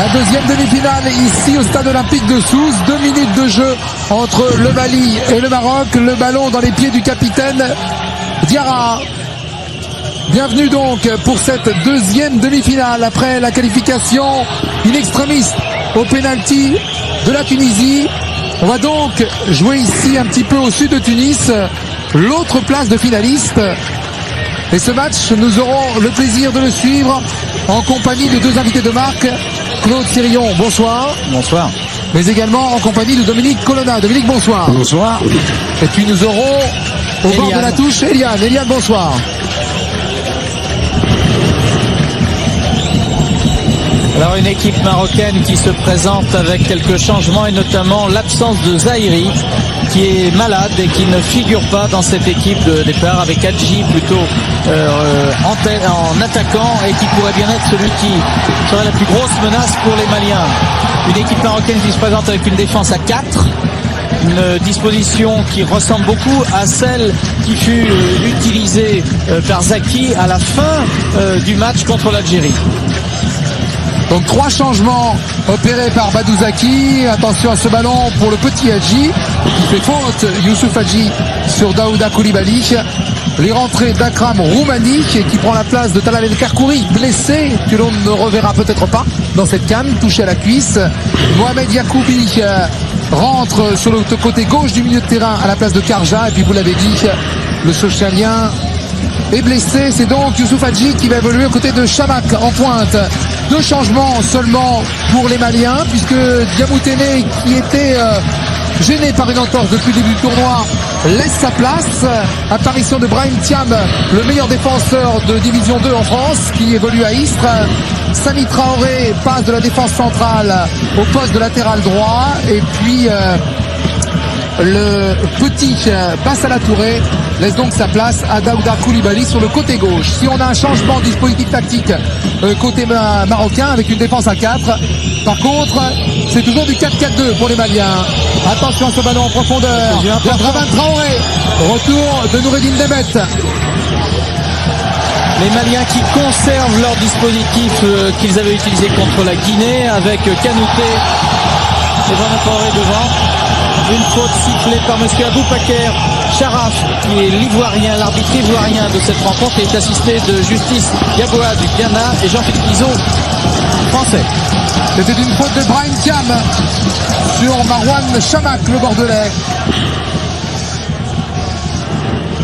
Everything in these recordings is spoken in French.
La deuxième demi-finale ici au stade olympique de Sousse. 2 minutes de jeu entre le Mali et le Maroc. Le ballon dans les pieds du capitaine Diarra. Bienvenue donc pour cette deuxième demi-finale après la qualification in extremis au pénalty de la Tunisie. On va donc jouer ici un petit peu au sud de Tunis, l'autre place de finaliste. Et ce match, nous aurons le plaisir de le suivre en compagnie de deux invités de marque. Claude Sirion, bonsoir. Bonsoir. Mais également en compagnie de Dominique Colonna. Dominique, bonsoir. Bonsoir. Et puis nous aurons au bord de la touche Eliane. Eliane, bonsoir. Alors une équipe marocaine qui se présente avec quelques changements et notamment l'absence de Zahiri qui est malade et qui ne figure pas dans cette équipe de départ avec Hadji plutôt en attaquant et qui pourrait bien être celui qui serait la plus grosse menace pour les Maliens. Une équipe marocaine qui se présente avec une défense à 4. Une disposition qui ressemble beaucoup à celle qui fut utilisée par Zaki à la fin du match contre l'Algérie. Donc 3 changements opérés par Badou Zaki. Attention à ce ballon pour le petit Hadji qui fait faute, Youssouf Hadji sur Daouda Koulibaly. Les rentrées d'Akram Roumani qui prend la place de Talal El Karkouri, blessé, que l'on ne reverra peut-être pas dans cette CAN, touché à la cuisse. Mohamed Yacoubi rentre sur le côté gauche du milieu de terrain à la place de Karja. Et puis vous l'avez dit, le Sochalien est blessé. C'est donc Youssouf Hadji qui va évoluer aux côtés de Chamak en pointe. 2 changements seulement pour les Maliens, puisque Diamoutene, qui était gêné par une entorse depuis le début du tournoi, laisse sa place. Apparition de Brahim Thiam, le meilleur défenseur de Division 2 en France, qui évolue à Istres. Sami Traoré passe de la défense centrale au poste de latéral droit. Et puis le petit passe à la Touré, laisse donc sa place à Daouda Koulibaly sur le côté gauche. Si on a un changement de dispositif tactique côté marocain avec une défense à 4, par contre c'est toujours du 4-4-2 pour les Maliens. Attention à ce ballon en profondeur de Brahim Traoré, retour de Noureddine Demet. Les Maliens qui conservent leur dispositif qu'ils avaient utilisé contre la Guinée avec Kanouté et Brahim Traoré devant. Une faute sifflée par monsieur Aboubaker Sharaf, qui est l'ivoirien, l'arbitre ivoirien de cette rencontre, et est assisté de Justice Yaboa du Ghana et Jean-Philippe Guizot, français. C'était une faute de Brahim Thiam sur Marwan Chamak, le Bordelais.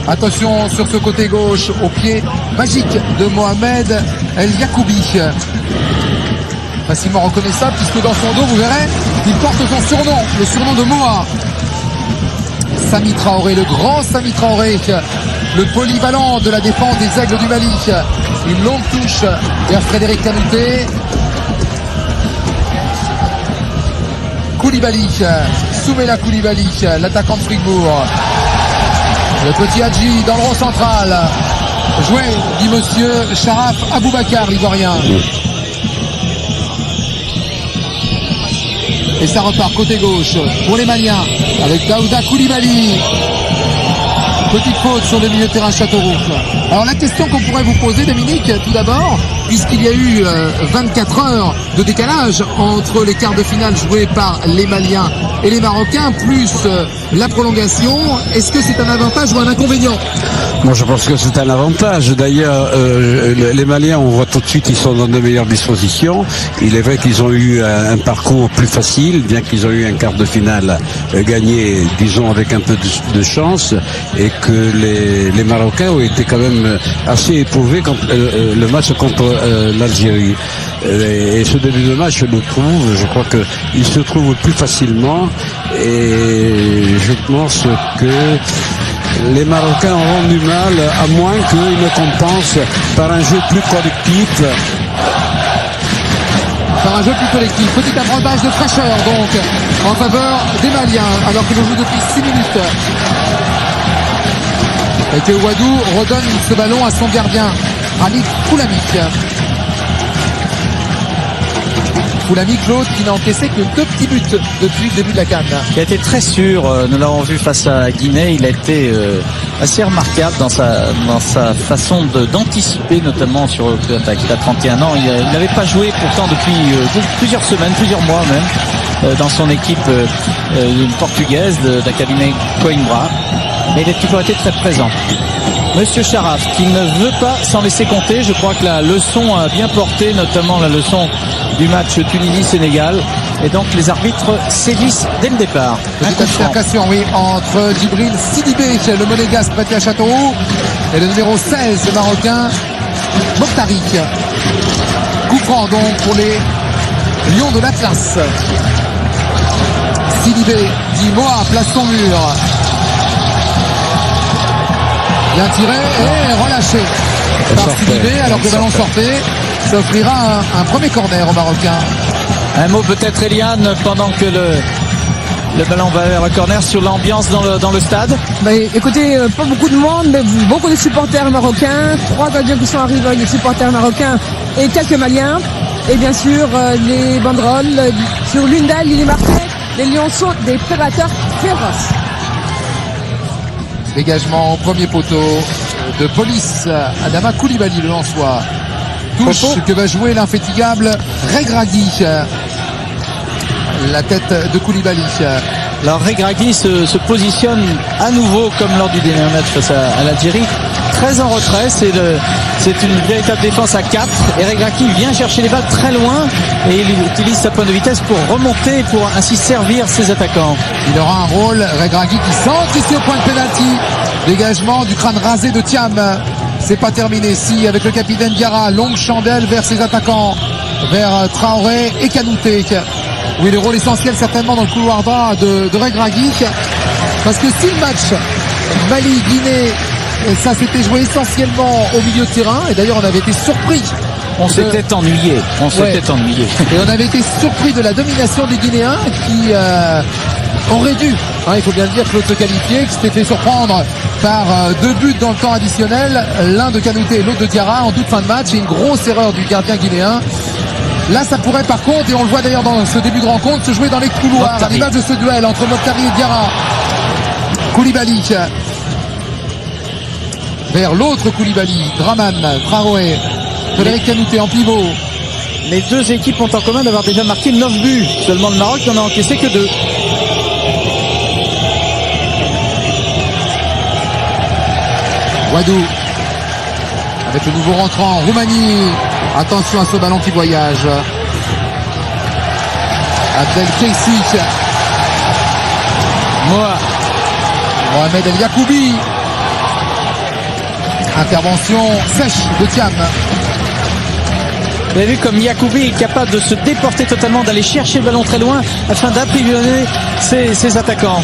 Attention sur ce côté gauche, au pied magique de Mohamed El Yacoubi. Facilement reconnaissable, puisque dans son dos, vous verrez, il porte son surnom, le surnom de Moa. Sami Traoré, le grand Sami Traoré, le polyvalent de la défense des Aigles du Mali. Une longue touche vers Frédéric Kanouté. Koulibaly, Soumela Koulibaly, l'attaquant de Fribourg. Le petit Hadji dans le rond central. Joué, dit monsieur Sharaf Aboubacar, l'ivoirien. Et ça repart côté gauche pour les Maliens avec Daouda Koulibaly. Petite faute sur le milieu de terrain Châteauroux. Alors la question qu'on pourrait vous poser, Dominique, tout d'abord, puisqu'il y a eu 24 heures de décalage entre les quarts de finale joués par les Maliens et les Marocains, plus la prolongation, est-ce que c'est un avantage ou un inconvénient? Moi je pense que c'est un avantage. D'ailleurs, les Maliens, on voit tout de suite, ils sont dans de meilleures dispositions. Il est vrai qu'ils ont eu un parcours plus facile, bien qu'ils ont eu un quart de finale gagné, disons, avec un peu de chance, et que les Marocains ont été quand même assez éprouvés contre le match contre l'Algérie. Et ce début de match le prouve. Je crois qu'ils se trouvent plus facilement, et je pense que les Marocains auront du mal, à moins qu'ils ne compensent par un jeu plus collectif. Par un jeu plus collectif. Petit avantage de fraîcheur donc en faveur des Maliens, alors que l'on joue depuis 6 minutes. Et que Ouadou redonne ce ballon à son gardien, Hamid Koulami. Foulami, Claude, qui n'a encaissé que 2 petits buts depuis le début de la CAN. Qui a été très sûr, nous l'avons vu face à Guinée, il a été assez remarquable dans sa façon d'anticiper, notamment sur le coup d'attaque. Il a 31 ans, il n'avait pas joué pourtant depuis plusieurs semaines, plusieurs mois même, dans son équipe portugaise d'Académie Coimbra. Mais il a toujours été très présent. Monsieur Charaf, qui ne veut pas s'en laisser compter, je crois que la leçon a bien porté, notamment la leçon du match Tunisie-Sénégal. Et donc les arbitres sévissent dès le départ. Petite altercation, oui, entre Djibril Sidibé, le monégasque prêté à Châteauroux, et le numéro 16, le marocain Mokhtarik. Coup franc donc pour les Lions de l'Atlas. Sidibé dit Moa place son mur. Bien tiré et relâché par Sidibé alors que le ballon sortait. Ça offrira un premier corner au Marocains. Un mot peut-être, Eliane, pendant que le ballon va vers le corner, sur l'ambiance dans le stade. Écoutez, pas beaucoup de monde, mais beaucoup de supporters marocains. 3 gardiens qui sont arrivés avec des supporters marocains et quelques Maliens. Et bien sûr, les banderoles. Sur l'une d'elles, il est marqué « Les Lions sont des prédateurs féroces ». Dégagement au premier poteau de Police. Adama Koulibaly, le Lensois. Touche que va jouer l'infatigable Regragui. La tête de Koulibaly. Alors Regragui se positionne à nouveau comme lors du dernier match face à l'Algérie, très en retrait. C'est une véritable défense à 4 et Regragui vient chercher les balles très loin et il utilise sa pointe de vitesse pour remonter, pour ainsi servir ses attaquants. Il aura un rôle, Regragui, qui centre ici au point de pénalty. Dégagement du crâne rasé de Thiam. C'est pas terminé. Si avec le capitaine Diarra, longue chandelle vers ses attaquants, vers Traoré et Kanouté. Oui, le rôle essentiel certainement dans le couloir droit de Regragui. Parce que si le match Mali-Guinée, ça s'était joué essentiellement au milieu de terrain, et d'ailleurs on avait été surpris. On s'était ennuyé. Et on avait été surpris de la domination des Guinéens qui aurait dû, il faut bien le dire, Claude se qualifier, qui s'était fait surprendre par 2 buts dans le temps additionnel, l'un de Kanouté et l'autre de Diarra en toute fin de match, et une grosse erreur du gardien guinéen. Là, ça pourrait par contre, et on le voit d'ailleurs dans ce début de rencontre, se jouer dans les couloirs. À l'image de ce duel entre Mokhtari et Diarra. Koulibaly vers l'autre Koulibaly, Draman, Traoré, Frédéric Kanouté en pivot. Les deux équipes ont en commun d'avoir déjà marqué 9 buts. Seulement le Maroc n'en a encaissé que 2. Wadou avec le nouveau rentrant Roumanie. Attention à ce ballon qui voyage. Abdel Keissi. Mohamed El Yacoubi. Intervention sèche de Thiam. Vous avez vu comme Yacoubi est capable de se déporter totalement, d'aller chercher le ballon très loin afin d'apprivoiser ses attaquants.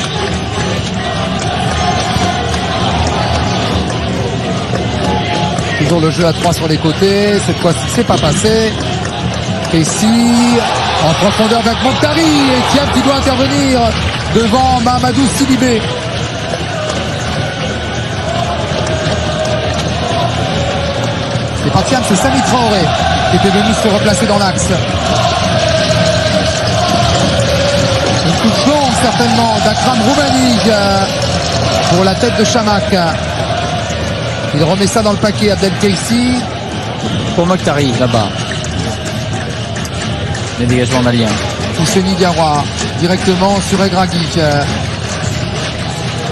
Toujours le jeu à 3 sur les côtés. Cette fois-ci, c'est pas passé. Ici, en profondeur avec Mokhtari. Et Thiam qui doit intervenir devant Mahamadou Sidibé. C'est pas Thiam, c'est Sami Traoré qui était venu se replacer dans l'axe. Une touche longue certainement d'Akram Roumani pour la tête de Chamakh. Il remet ça dans le paquet, Abdel Keissi. Pour Mokhtari, là-bas. Les dégagements maliens. Ousseni Diarra, directement sur Regragui.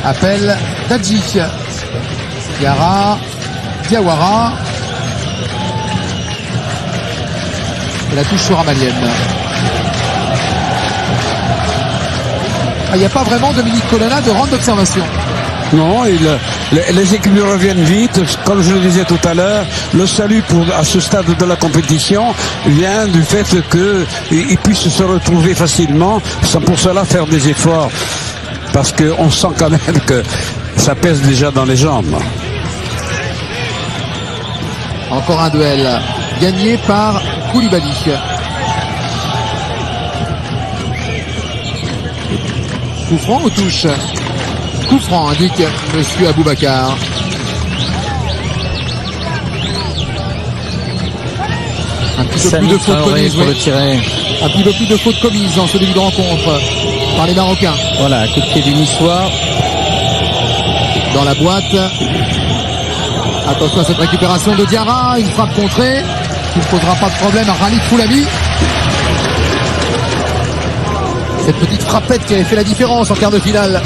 Appel d'Adji. Diarra, Diawara. Et la touche sera malienne. Il n'y a pas vraiment, Dominique Colonna, de rang d'observation. Non, les équipes reviennent vite. Comme je le disais tout à l'heure, le salut à ce stade de la compétition vient du fait qu'ils puissent se retrouver facilement, sans pour cela faire des efforts. Parce qu'on sent quand même que ça pèse déjà dans les jambes. Encore un duel gagné par Koulibaly. Coup franc ou touche? Coup franc, indique monsieur Aboubacar. Un petit peu plus de faute pour le tirer. Un petit peu plus de fautes commises dans ce début de rencontre par les Marocains. Voilà, un coup de pied du Niçois. Dans la boîte. Attention à cette récupération de Diarra, une frappe contrée qui ne posera pas de problème à Khalid Foulabi. Cette petite frappette qui avait fait la différence en quart de finale.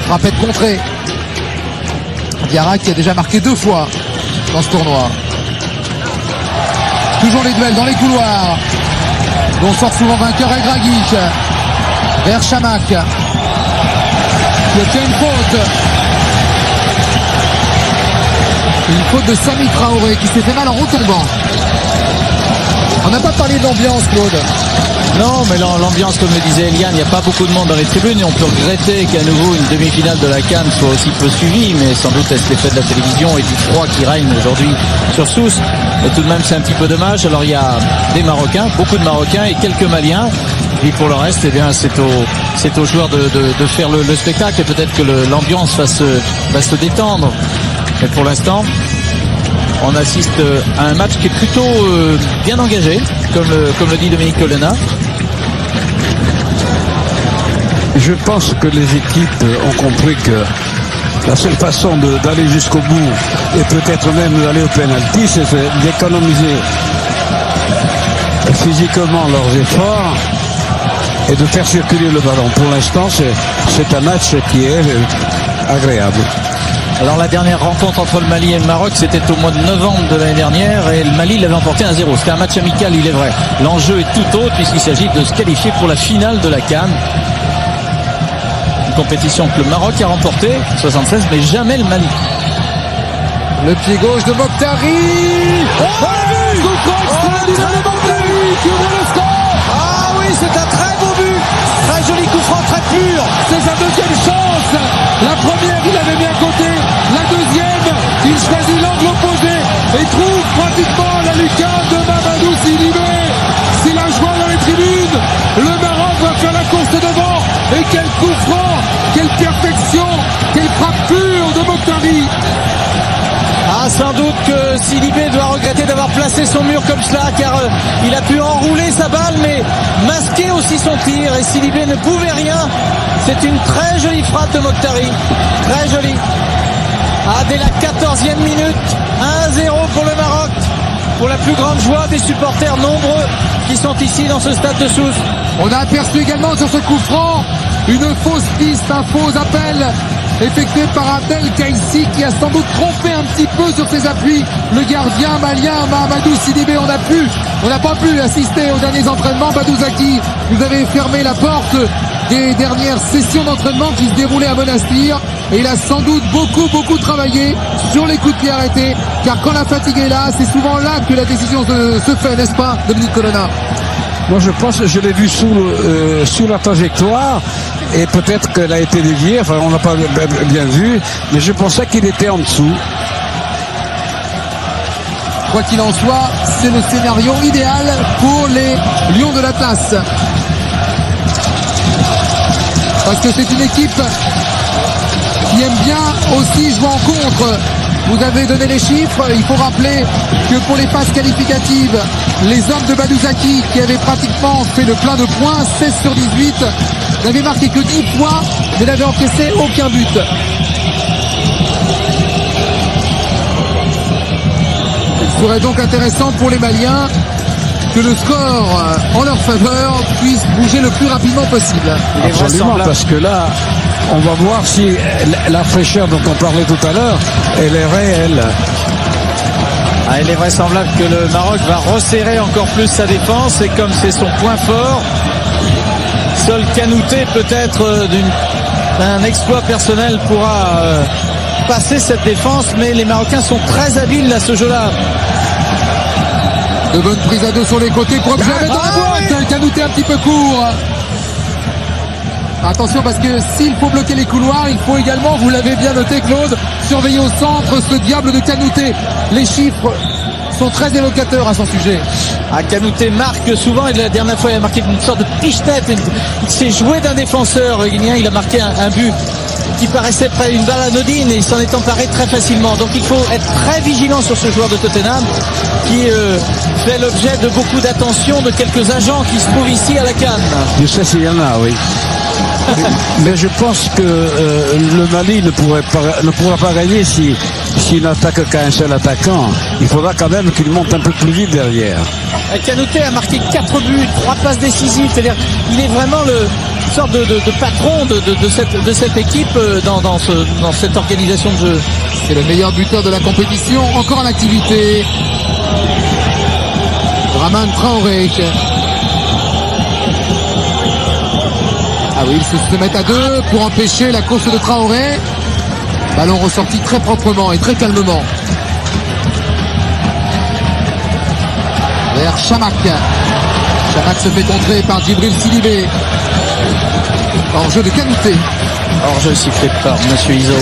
Frappette contrée. Diarra qui a déjà marqué 2 fois dans ce tournoi. Toujours les duels dans les couloirs, dont sort souvent vainqueur El Dragic. Vers Chamakh, qui obtient une faute. Une faute de Sami Traoré qui s'est fait mal en retombant. On n'a pas parlé de l'ambiance, Claude. Non, mais l'ambiance, comme le disait Eliane, il n'y a pas beaucoup de monde dans les tribunes et on peut regretter qu'à nouveau une demi-finale de la CAN soit aussi peu suivie, mais sans doute est-ce l'effet de la télévision et du froid qui règne aujourd'hui sur Sousse. Et tout de même, c'est un petit peu dommage. Alors il y a des Marocains, beaucoup de Marocains et quelques Maliens. Et pour le reste, eh bien, c'est aux joueurs de faire le spectacle et peut-être que l'ambiance va se détendre. Mais pour l'instant, on assiste à un match qui est plutôt bien engagé, comme le dit Dominique Colonna. Je pense que les équipes ont compris que la seule façon d'aller jusqu'au bout et peut-être même d'aller au penalty, c'est d'économiser physiquement leurs efforts et de faire circuler le ballon. Pour l'instant, c'est un match qui est agréable. Alors la dernière rencontre entre le Mali et le Maroc, c'était au mois de novembre de l'année dernière et le Mali l'avait emporté 1-0. C'était un match amical, il est vrai. L'enjeu est tout autre puisqu'il s'agit de se qualifier pour la finale de la CAN. Une compétition que le Maroc a remportée, 76, mais jamais le Mali. Le pied gauche de Mokhtari. Qui ouvre le score. Ah oui, c'est un très beau but. Très joli coup franc, très pur. C'est sa deuxième chance. La première, il avait bien côté. La deuxième, il choisit l'angle opposé et trouve pratiquement la lucarne de Mamadou Sidibé. C'est la joie dans les tribunes. Le Maroc va faire la course devant. Et quel coup franc, quelle perfection, quelle frappe pure de Mokhtari. Ah, sans doute que Sidibé doit regretter d'avoir placé son mur comme cela, car il a pu enrouler sa balle, mais masquer aussi son tir, et Sidibé ne pouvait rien. C'est une très jolie frappe de Mokhtari, très jolie. Ah, dès la 14e minute, 1-0 pour le Maroc, pour la plus grande joie des supporters nombreux qui sont ici dans ce stade de Sousse. On a aperçu également sur ce coup franc une fausse piste, un faux appel effectué par Abdel Kaïssi qui a sans doute trompé un petit peu sur ses appuis le gardien malien Mahamadou Sidibé. On n'a pas pu assister aux derniers entraînements. Badou Zaki nous avait fermé la porte des dernières sessions d'entraînement qui se déroulaient à Monastir et il a sans doute beaucoup travaillé sur les coups de pied arrêtés, car quand la fatigue est là, c'est souvent là que la décision se fait, n'est-ce pas, Dominique Colonna? Moi, je pense que je l'ai vu sous la trajectoire et peut-être qu'elle a été déviée. Enfin, on n'a pas bien vu, mais je pensais qu'il était en dessous. Quoi qu'il en soit, c'est le scénario idéal pour les Lions de l'Atlas. Parce que c'est une équipe qui aime bien aussi jouer en contre. Vous avez donné les chiffres, il faut rappeler que pour les phases qualificatives, les hommes de Badou Zaki qui avaient pratiquement fait le plein de points, 16 sur 18, n'avaient marqué que 10 points, mais n'avaient encaissé aucun but. Il serait donc intéressant pour les Maliens que le score en leur faveur puisse bouger le plus rapidement possible. Absolument, parce que là, on va voir si la fraîcheur dont on parlait tout à l'heure, elle est réelle. Ah, il est vraisemblable que le Maroc va resserrer encore plus sa défense et comme c'est son point fort, seul Kanouté peut-être d'un exploit personnel pourra passer cette défense, mais les Marocains sont très habiles à ce jeu-là. De bonnes prises à deux sur les côtés pour observer dans la boîte. Kanouté un petit peu court. Attention parce que s'il faut bloquer les couloirs, il faut également, vous l'avez bien noté Claude, surveiller au centre ce diable de Kanouté. Les chiffres sont très évocateurs à son sujet. Ah, Kanouté marque souvent et la dernière fois il a marqué une sorte de piche-tête. Il s'est joué d'un défenseur guinéen, il a marqué un but qui paraissait près d'une balle anodine et il s'en est emparé très facilement. Donc il faut être très vigilant sur ce joueur de Tottenham qui fait l'objet de beaucoup d'attention de quelques agents qui se trouvent ici à la CAN. Je sais s'il y en a, oui. Mais je pense que le Mali ne pourra pas gagner s'il n'attaque qu'à un seul attaquant. Il faudra quand même qu'il monte un peu plus vite derrière. Kanouté a marqué 4 buts, 3 passes décisives, c'est-à-dire il est vraiment une sorte de patron de cette équipe dans cette organisation de jeu. C'est le meilleur buteur de la compétition, encore en activité. Raman Traoré. Ah oui, ils se mettent à deux pour empêcher la course de Traoré. Ballon ressorti très proprement et très calmement. Vers Chamakh. Chamakh se fait contrer par Djibril Sidibé. Hors jeu de Kanouté. Hors jeu sifflé par Monsieur Iso.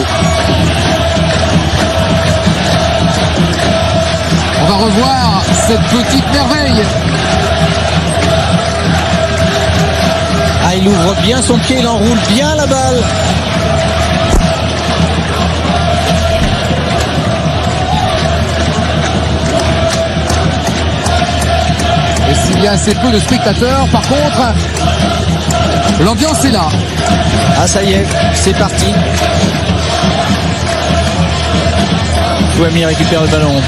On va revoir cette petite merveille. Ah, il ouvre bien son pied, il enroule bien la balle. Et s'il y a assez peu de spectateurs, par contre, l'ambiance est là. Ah, ça y est, c'est parti. Fouami récupère le ballon.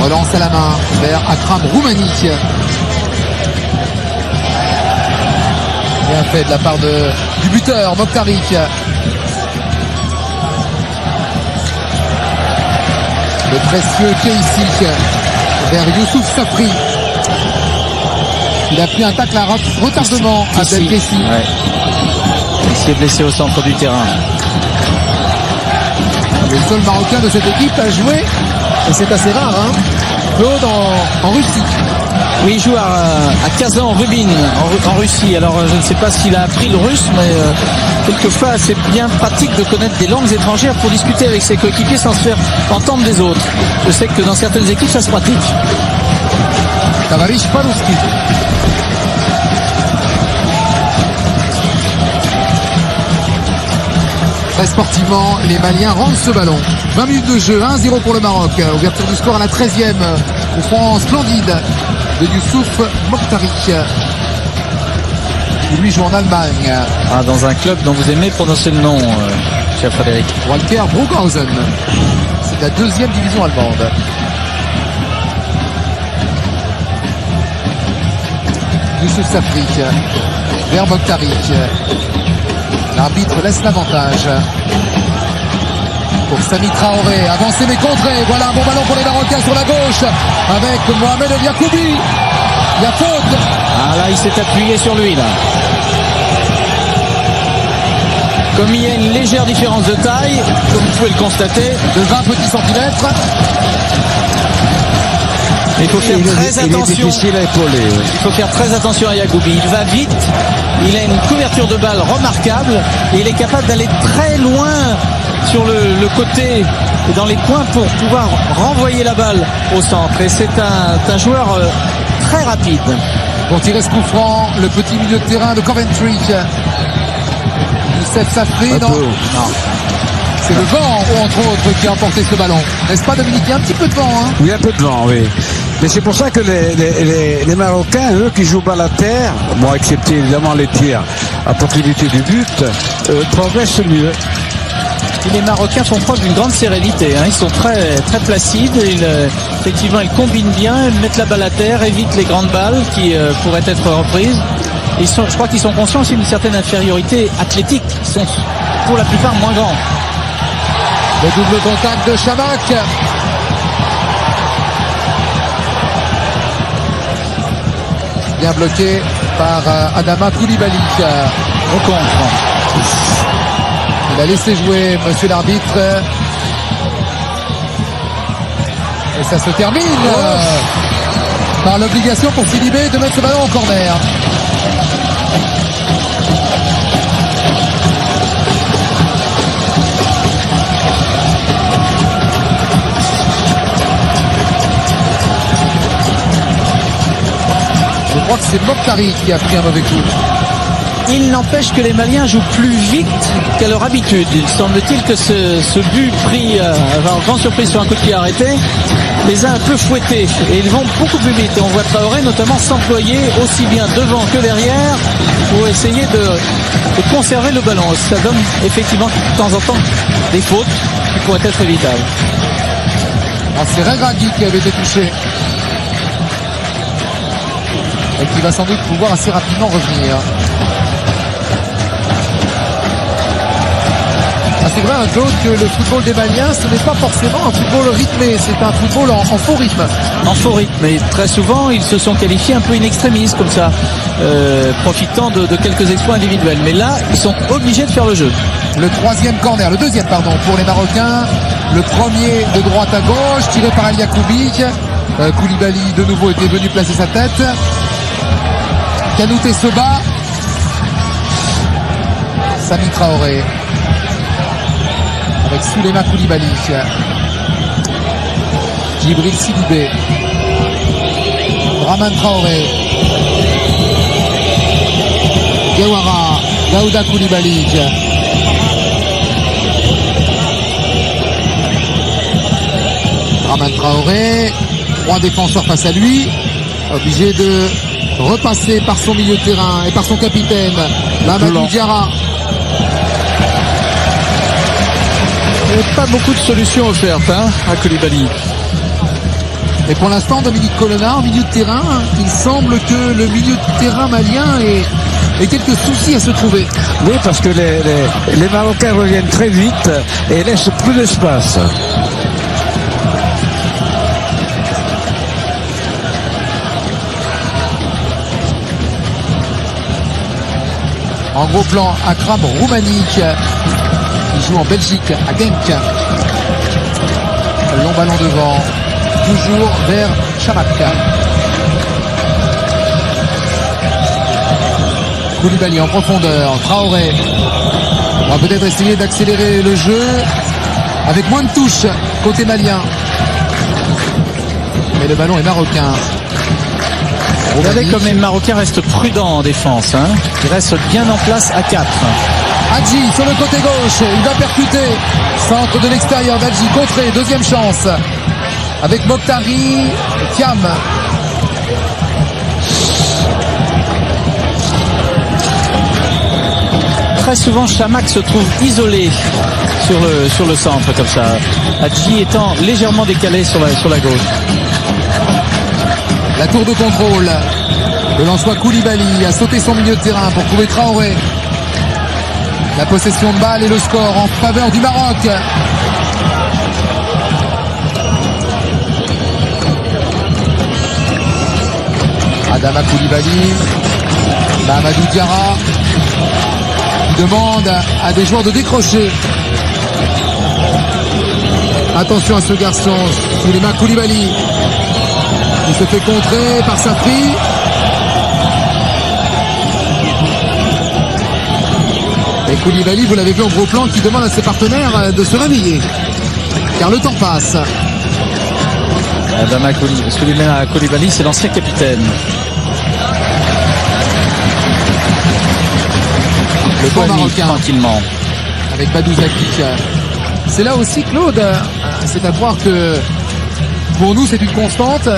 Relance à la main vers Akram Roumani. Bien fait de la part du buteur Mokhtarik. Le précieux Keïsik vers Youssouf Safri. Il a pris un tacle à retardement à Abdel Kessi. Ouais. Il s'est blessé au centre du terrain. Le seul Marocain de cette équipe a joué, et c'est assez rare, hein, Claude, en Russie. Oui, il joue à Kazan, Rubin, en Russie. Alors, je ne sais pas s'il a appris le russe, mais quelquefois, c'est bien pratique de connaître des langues étrangères pour discuter avec ses coéquipiers sans se faire entendre des autres. Je sais que dans certaines équipes, ça se pratique. Tavarish Parouski. Très sportivement, les Maliens rendent ce ballon. 20 minutes de jeu, 1-0 pour le Maroc. Ouverture du score à la 13e. Au fond splendide de Youssouf Mokhtarik. Qui lui joue en Allemagne. Ah, dans un club dont vous aimez prononcer le nom, cher Frédéric. Walter Bruckhausen. C'est la 2e division allemande. Youssouf Safri vers Mokhtarik. L'arbitre laisse l'avantage pour Sami Traoré, avancé mais contré. Voilà un bon ballon pour les Marocains sur la gauche avec Mohamed El Yacoubi. Il y a faute. Ah là, il s'est appuyé sur lui là. Comme il y a une légère différence de taille, comme vous pouvez le constater, de 20 petits centimètres. Il faut faire très attention. Il est difficile à épauler. Oui. Il faut faire très attention à Yacoubi. Il va vite. Il a une couverture de balle remarquable et il est capable d'aller très loin sur le côté et dans les coins pour pouvoir renvoyer la balle au centre. Et c'est un joueur très rapide. Pour tirer ce coup franc, le petit milieu de terrain de Coventry. Youssef Safri, non. C'est le vent, entre autres, qui a emporté ce ballon. N'est-ce pas, Dominique? Il y a un petit peu de vent, hein? Oui, un peu de vent, oui. Mais c'est pour ça que les Marocains, eux, qui jouent balle à terre, bon, excepté évidemment les tirs à proximité du but, progressent mieux. Et les Marocains font preuve d'une grande sérénité, hein. Ils sont très, très placides. Effectivement, ils combinent bien, ils mettent la balle à terre, évitent les grandes balles qui pourraient être reprises. Je crois qu'ils sont conscients aussi d'une certaine infériorité athlétique. Ils sont pour la plupart moins grands. Le double contact de Chamakh. Bien bloqué par Adama Koulibaly. Rencontre. Il a laissé jouer monsieur l'arbitre. Et ça se termine par l'obligation pour Sidibé de mettre ce ballon en corner. Je crois que c'est Mokhtarik qui a pris un mauvais coup. Il n'empêche que les Maliens jouent plus vite qu'à leur habitude. Il semble-t-il que ce but pris en grande surprise sur un coup de pied arrêté les a un peu fouettés et ils vont beaucoup plus vite. Et on voit Traoré notamment s'employer aussi bien devant que derrière pour essayer de conserver le ballon. Ça donne effectivement de temps en temps des fautes qui pourraient être évitables. C'est Regragui qui avait été touché et qui va sans doute pouvoir assez rapidement revenir. C'est vrai, hein, Claude, que le football des Maliens, ce n'est pas forcément un football rythmé, c'est un football en faux rythme. En faux rythme, et très souvent ils se sont qualifiés un peu in extremis comme ça, profitant de quelques exploits individuels. Mais là, ils sont obligés de faire le jeu. Le deuxième pour les Marocains. Le premier de droite à gauche, tiré par El Yacoubi. Koulibaly de nouveau était venu placer sa tête. Kanouté se bat. Sami Traoré avec Souleymane Koulibaly. Djibril Sidibé. Raman Traoré. Diawara. Daouda Koulibaly. Raman Traoré. 3 défenseurs face à lui. Obligé de repasser par son milieu de terrain et par son capitaine, Mamadou Diarra. Il n'y a pas beaucoup de solutions offertes à Koulibaly. Et pour l'instant, Dominique Colonna en milieu de terrain, il semble que le milieu de terrain malien ait quelques soucis à se trouver. Oui, parce que les Marocains reviennent très vite et laissent plus d'espace. En gros plan, Akram Roumani qui joue en Belgique à Genk. Long ballon devant, toujours vers Chamak. Koulibaly en profondeur, Traoré. On va peut-être essayer d'accélérer le jeu avec moins de touches côté malien. Mais le ballon est marocain. Regardez comme les Marocains restent prudents en défense. Ils restent bien en place à 4. Hadji sur le côté gauche, il va percuter. Centre de l'extérieur d'Hadji, contré, deuxième chance. Avec Mokhtari, Thiam. Très souvent, Chamak se trouve isolé sur le centre comme ça. Hadji étant légèrement décalé sur la gauche. La tour de contrôle. Le Lensois Koulibaly a sauté son milieu de terrain pour trouver Traoré. La possession de balle et le score en faveur du Maroc. Adama Koulibaly. Mamadou Diarra qui demande à des joueurs de décrocher. Attention à ce garçon, Souleymane Koulibaly. Il se fait contrer par Safri. Et Koulibaly, vous l'avez vu en gros plan, qui demande à ses partenaires de se réveiller. Car le temps passe. Souleymane Koulibaly, c'est l'ancien capitaine. Le bon Marocain tranquillement. Avec Badouzaki. C'est là aussi, Claude, c'est à voir que pour nous, c'est une constante.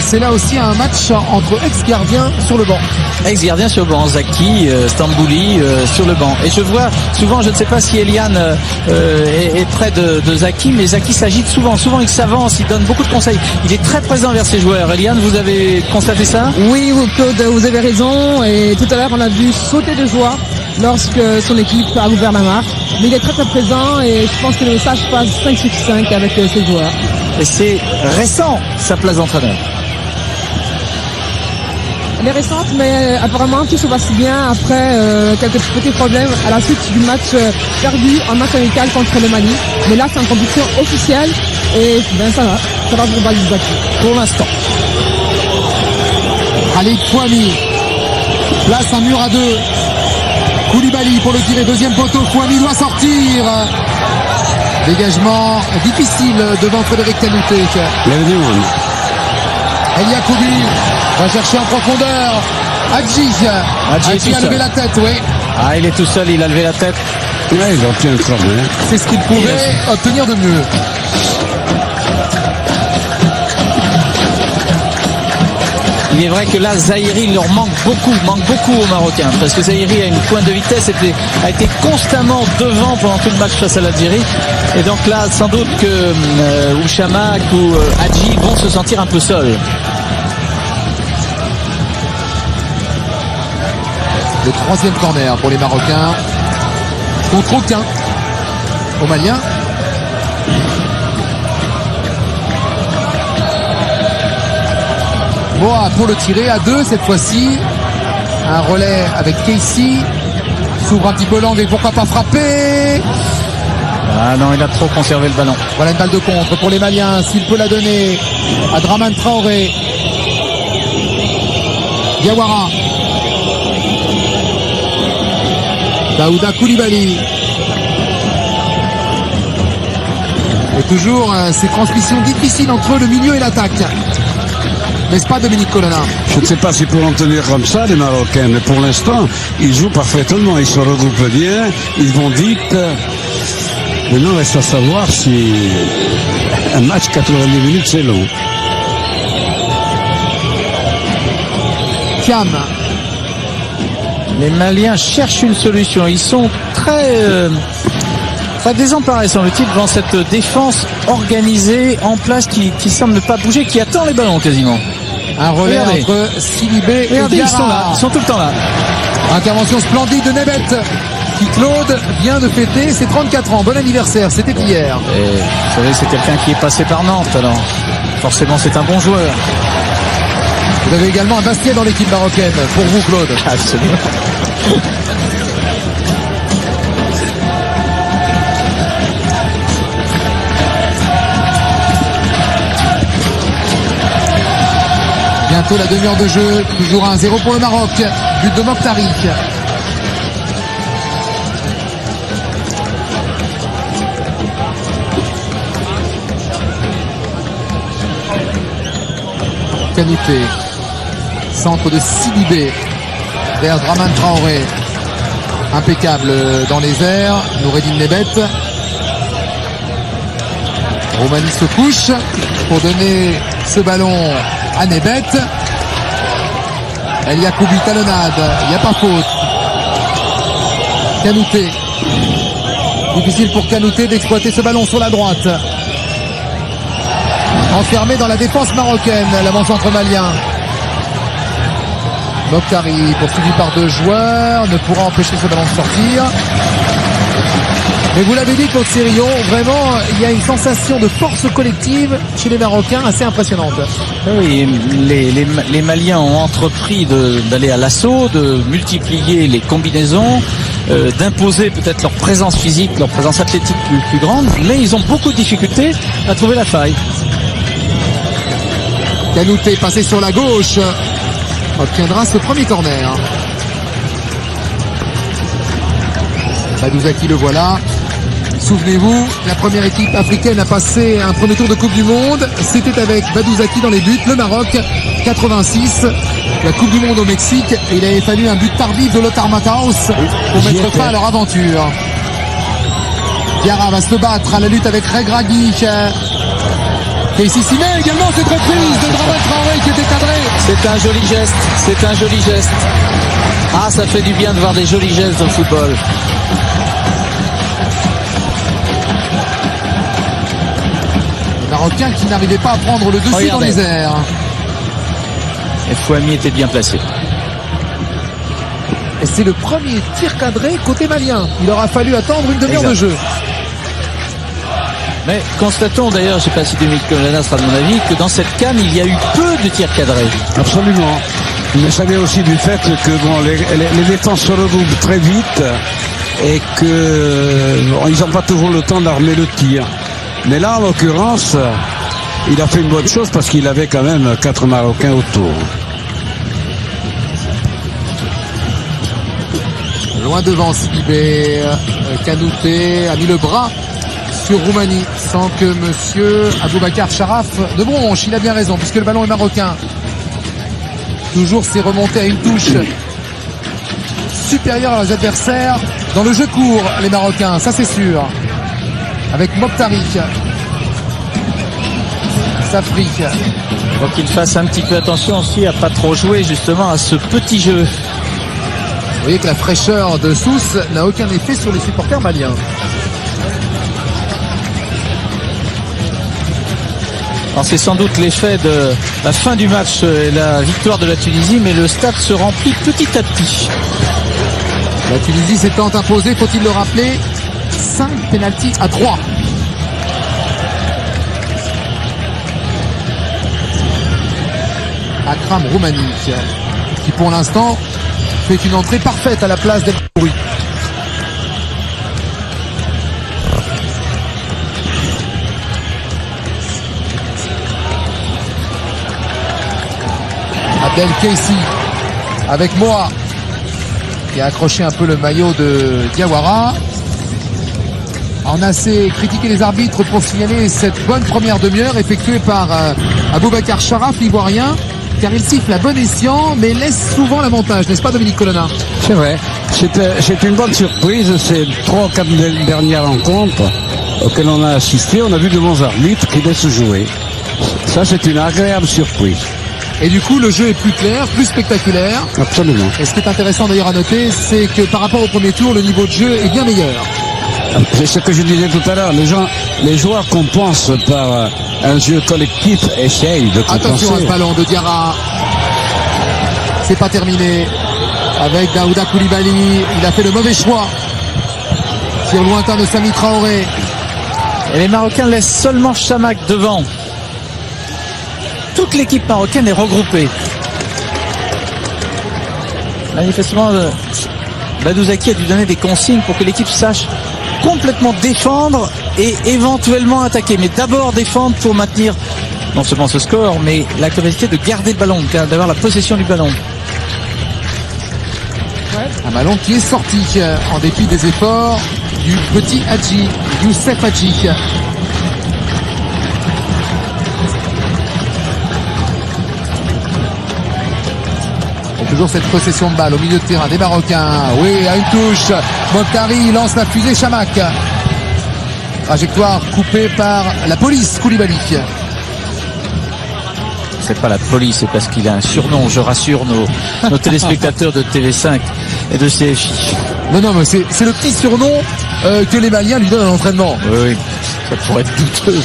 C'est là aussi un match entre ex-gardiens sur le banc. Ex-gardien sur le banc, Zaki, Stambouli sur le banc. Et je vois souvent, je ne sais pas si Eliane est près de Zaki, mais Zaki s'agite souvent. Souvent, il s'avance, il donne beaucoup de conseils. Il est très présent vers ses joueurs. Eliane, vous avez constaté ça? Oui, Claude, vous avez raison. Et tout à l'heure, on l'a vu sauter de joie lorsque son équipe a ouvert la marque. Mais il est très présent et je pense que le message passe 5 sur 5 avec ses joueurs. Et c'est récent, sa place d'entraîneur. Elle est récente, mais apparemment tout se passe bien après quelques petits problèmes à la suite du match perdu en match amical contre le Mali. Mais là, c'est en compétition officielle et ça va pour Badouzaki. Pour l'instant. Khalid Fouami place un mur à 2. Koulibaly pour le tirer, deuxième poteau. Fouami doit sortir. Dégagement difficile devant Frédéric Kanouté. Il y avait du monde. El Yacoubi va chercher en profondeur. Hadji tout a levé seul. la tête, oui. Ah, il est tout seul, il a levé la tête. Ouais, il obtient le travail. C'est ce qu'il pouvait obtenir de mieux. Il est vrai que là, Zahiri leur manque beaucoup aux Marocains. Parce que Zahiri a une pointe de vitesse, a été constamment devant pendant tout le match face à l'Algérie. Et donc là, sans doute que Ouchamak ou Hadji vont se sentir un peu seuls. Le troisième corner pour les Marocains. Contre aucun. Aux Maliens. Moa pour le tirer à 2 cette fois-ci. Un relais avec Casey. S'ouvre un petit peu l'angle et pourquoi pas frapper. Ah non, il a trop conservé le ballon. Voilà une balle de contre pour les Maliens. S'il peut la donner à Dramane Traoré. Diawara. Daouda Koulibaly. Et toujours ces transmissions difficiles entre le milieu et l'attaque. N'est-ce pas, Dominique Colonna? Je ne sais pas s'ils pourront tenir comme ça, les Marocains, mais pour l'instant, ils jouent parfaitement. Ils se regroupent bien, ils vont vite. Maintenant, reste à savoir si un match 90 minutes, c'est long. Thiam. Les Maliens cherchent une solution. Ils sont très désemparés, semble-t-il, devant cette défense organisée en place qui semble ne pas bouger, qui attend les ballons quasiment. Un relais Regardez. entre Sidibé et Regardez, ils sont là, Diarra. ils sont tout le temps là. Intervention splendide de Nebet, qui Claude vient de fêter ses 34 ans. Bon anniversaire, c'était hier. Et vous savez, c'est quelqu'un qui est passé par Nantes, alors forcément c'est un bon joueur. Vous avez également un Bastia dans l'équipe marocaine. Pour vous, Claude. Absolument. Bientôt la demi-heure de jeu. Toujours 1-0 pour le Maroc. But de Mokhtari. Kanouté. Centre de Sidibé vers Dramane Traoré. Impeccable dans les airs. Noureddin Nebet. Roumanie se couche pour donner ce ballon à Nebet. El Yacoubi talonnade. Il n'y a pas faute. Kanouté. Difficile pour Kanouté d'exploiter ce ballon sur la droite. Enfermé dans la défense marocaine, l'avant-centre malien. Mokhtari poursuivi par deux joueurs, ne pourra empêcher ce ballon de sortir. Mais vous l'avez dit, Claude Sérillon, vraiment, il y a une sensation de force collective chez les Marocains assez impressionnante. Oui, les Maliens ont entrepris d'aller à l'assaut, de multiplier les combinaisons, d'imposer peut-être leur présence physique, leur présence athlétique plus grande, mais ils ont beaucoup de difficultés à trouver la faille. Kanouté passé sur la gauche obtiendra ce premier corner. Badouzaki le voilà. Souvenez-vous, la première équipe africaine a passé un premier tour de Coupe du Monde. C'était avec Badouzaki dans les buts. Le Maroc, 86. La Coupe du Monde au Mexique. Et il avait fallu un but tardif de Lothar Matthaus pour mettre fin à leur aventure. Diarra va se battre à la lutte avec Regragui. Et ici Simé également cette reprise de Dramane Traoré qui était cadré. C'est un joli geste, c'est un joli geste. Ah, ça fait du bien de voir des jolis gestes dans le football. Les Marocains qui n'arrivaient pas à prendre le dessus dans les airs. Et Fouami était bien placé. Et c'est le premier tir cadré côté malien. Il aura fallu attendre une demi-heure de jeu. Mais constatons d'ailleurs, je ne sais pas si Dominique Colonna sera de mon avis, que dans cette CAN, il y a eu peu de tirs cadrés. Absolument. Mais ça vient aussi du fait que bon, les défenses se regroupent très vite et que ils n'ont pas toujours le temps d'armer le tir. Mais là, en l'occurrence, il a fait une bonne chose parce qu'il avait quand même 4 Marocains autour. Loin devant Sidibé, Kanouté a mis le bras sur Roumanie sans que monsieur Aboubacar Charaf ne bronche. Il a bien raison puisque le ballon est marocain. toujours ces remontées à une touche supérieure à leurs adversaires. Dans le jeu court, les Marocains, ça c'est sûr. Avec Mokhtarik. Safri. Faut qu'il fasse un petit peu attention aussi à pas trop jouer justement à ce petit jeu. Vous voyez que la fraîcheur de Sousse n'a aucun effet sur les supporters maliens. Alors c'est sans doute l'effet de la fin du match et la victoire de la Tunisie, mais le stade se remplit petit à petit. La Tunisie s'étant imposée, faut-il le rappeler, 5 pénaltys à 3. Akram Roumani, qui pour l'instant fait une entrée parfaite à la place d'El Khoury. Abdel Keissi avec moi, qui a accroché un peu le maillot de Diawara. On a assez critiqué les arbitres pour signaler cette bonne première demi-heure effectuée par Aboubacar Sharaf, l'ivoirien, car il siffle à bon escient mais laisse souvent l'avantage, n'est-ce pas Dominique Colonna? C'est vrai, c'est une bonne surprise. Ces 3 ou 4 dernières rencontres auxquelles on a assisté, on a vu de bons arbitres qui laissent jouer. Ça, c'est une agréable surprise. Et du coup, le jeu est plus clair, plus spectaculaire. Absolument. Et ce qui est intéressant d'ailleurs à noter, c'est que par rapport au premier tour, le niveau de jeu est bien meilleur. C'est ce que je disais tout à l'heure. Les joueurs qu'on pense par un jeu collectif essayent de compenser. Attention à ce ballon de Diarra. C'est pas terminé. Avec Daouda Koulibaly. Il a fait le mauvais choix. Sur lointain de Sami Traoré. Et les Marocains laissent seulement Chamakh devant. Toute l'équipe marocaine est regroupée. Manifestement, Badou Zaki a dû donner des consignes pour que l'équipe sache complètement défendre et éventuellement attaquer. Mais d'abord défendre pour maintenir non seulement ce score, mais la capacité de garder le ballon, d'avoir la possession du ballon. Un ballon qui est sorti en dépit des efforts du petit Hadji, Youssef Hadji. Toujours cette possession de balle au milieu de terrain des Marocains. Oui, à une touche. Mokhtari lance la fusée Chamakh. Trajectoire coupée par la police Koulibaly. C'est pas la police, c'est parce qu'il a un surnom, je rassure nos téléspectateurs de TV5 et de CFI. Non, mais c'est le petit surnom que les Maliens lui donnent à l'entraînement. Oui, ça pourrait être douteux.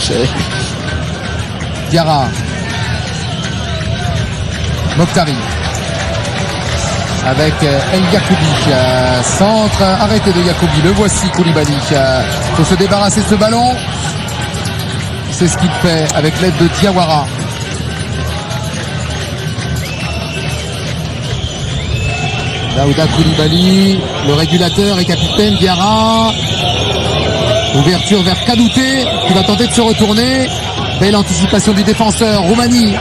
Diarra. Mokhtari. Avec El Yacoubi, centre arrêté de Yacoubi, le voici Koulibaly, pour se débarrasser de ce ballon. C'est ce qu'il fait avec l'aide de Diawara. Daouda Koulibaly, le régulateur et capitaine Diarra. Ouverture vers Kanouté qui va tenter de se retourner. Belle anticipation du défenseur Roumani.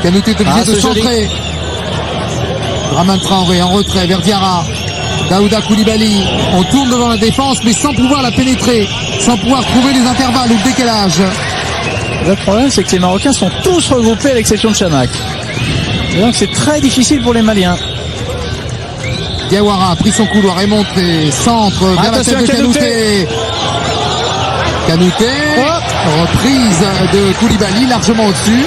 Kanouté est obligé de centrer. Raman Traoré en retrait vers Diarra. Daouda Koulibaly. On tourne devant la défense mais sans pouvoir la pénétrer, sans pouvoir trouver les intervalles ou le décalage. Le problème c'est que les Marocains sont tous regroupés à l'exception de Chamakh. Et donc c'est très difficile pour les Maliens. Diawara a pris son couloir et monté. Centre vers la tête de Kanouté. Kanouté. Reprise de Koulibaly largement au-dessus.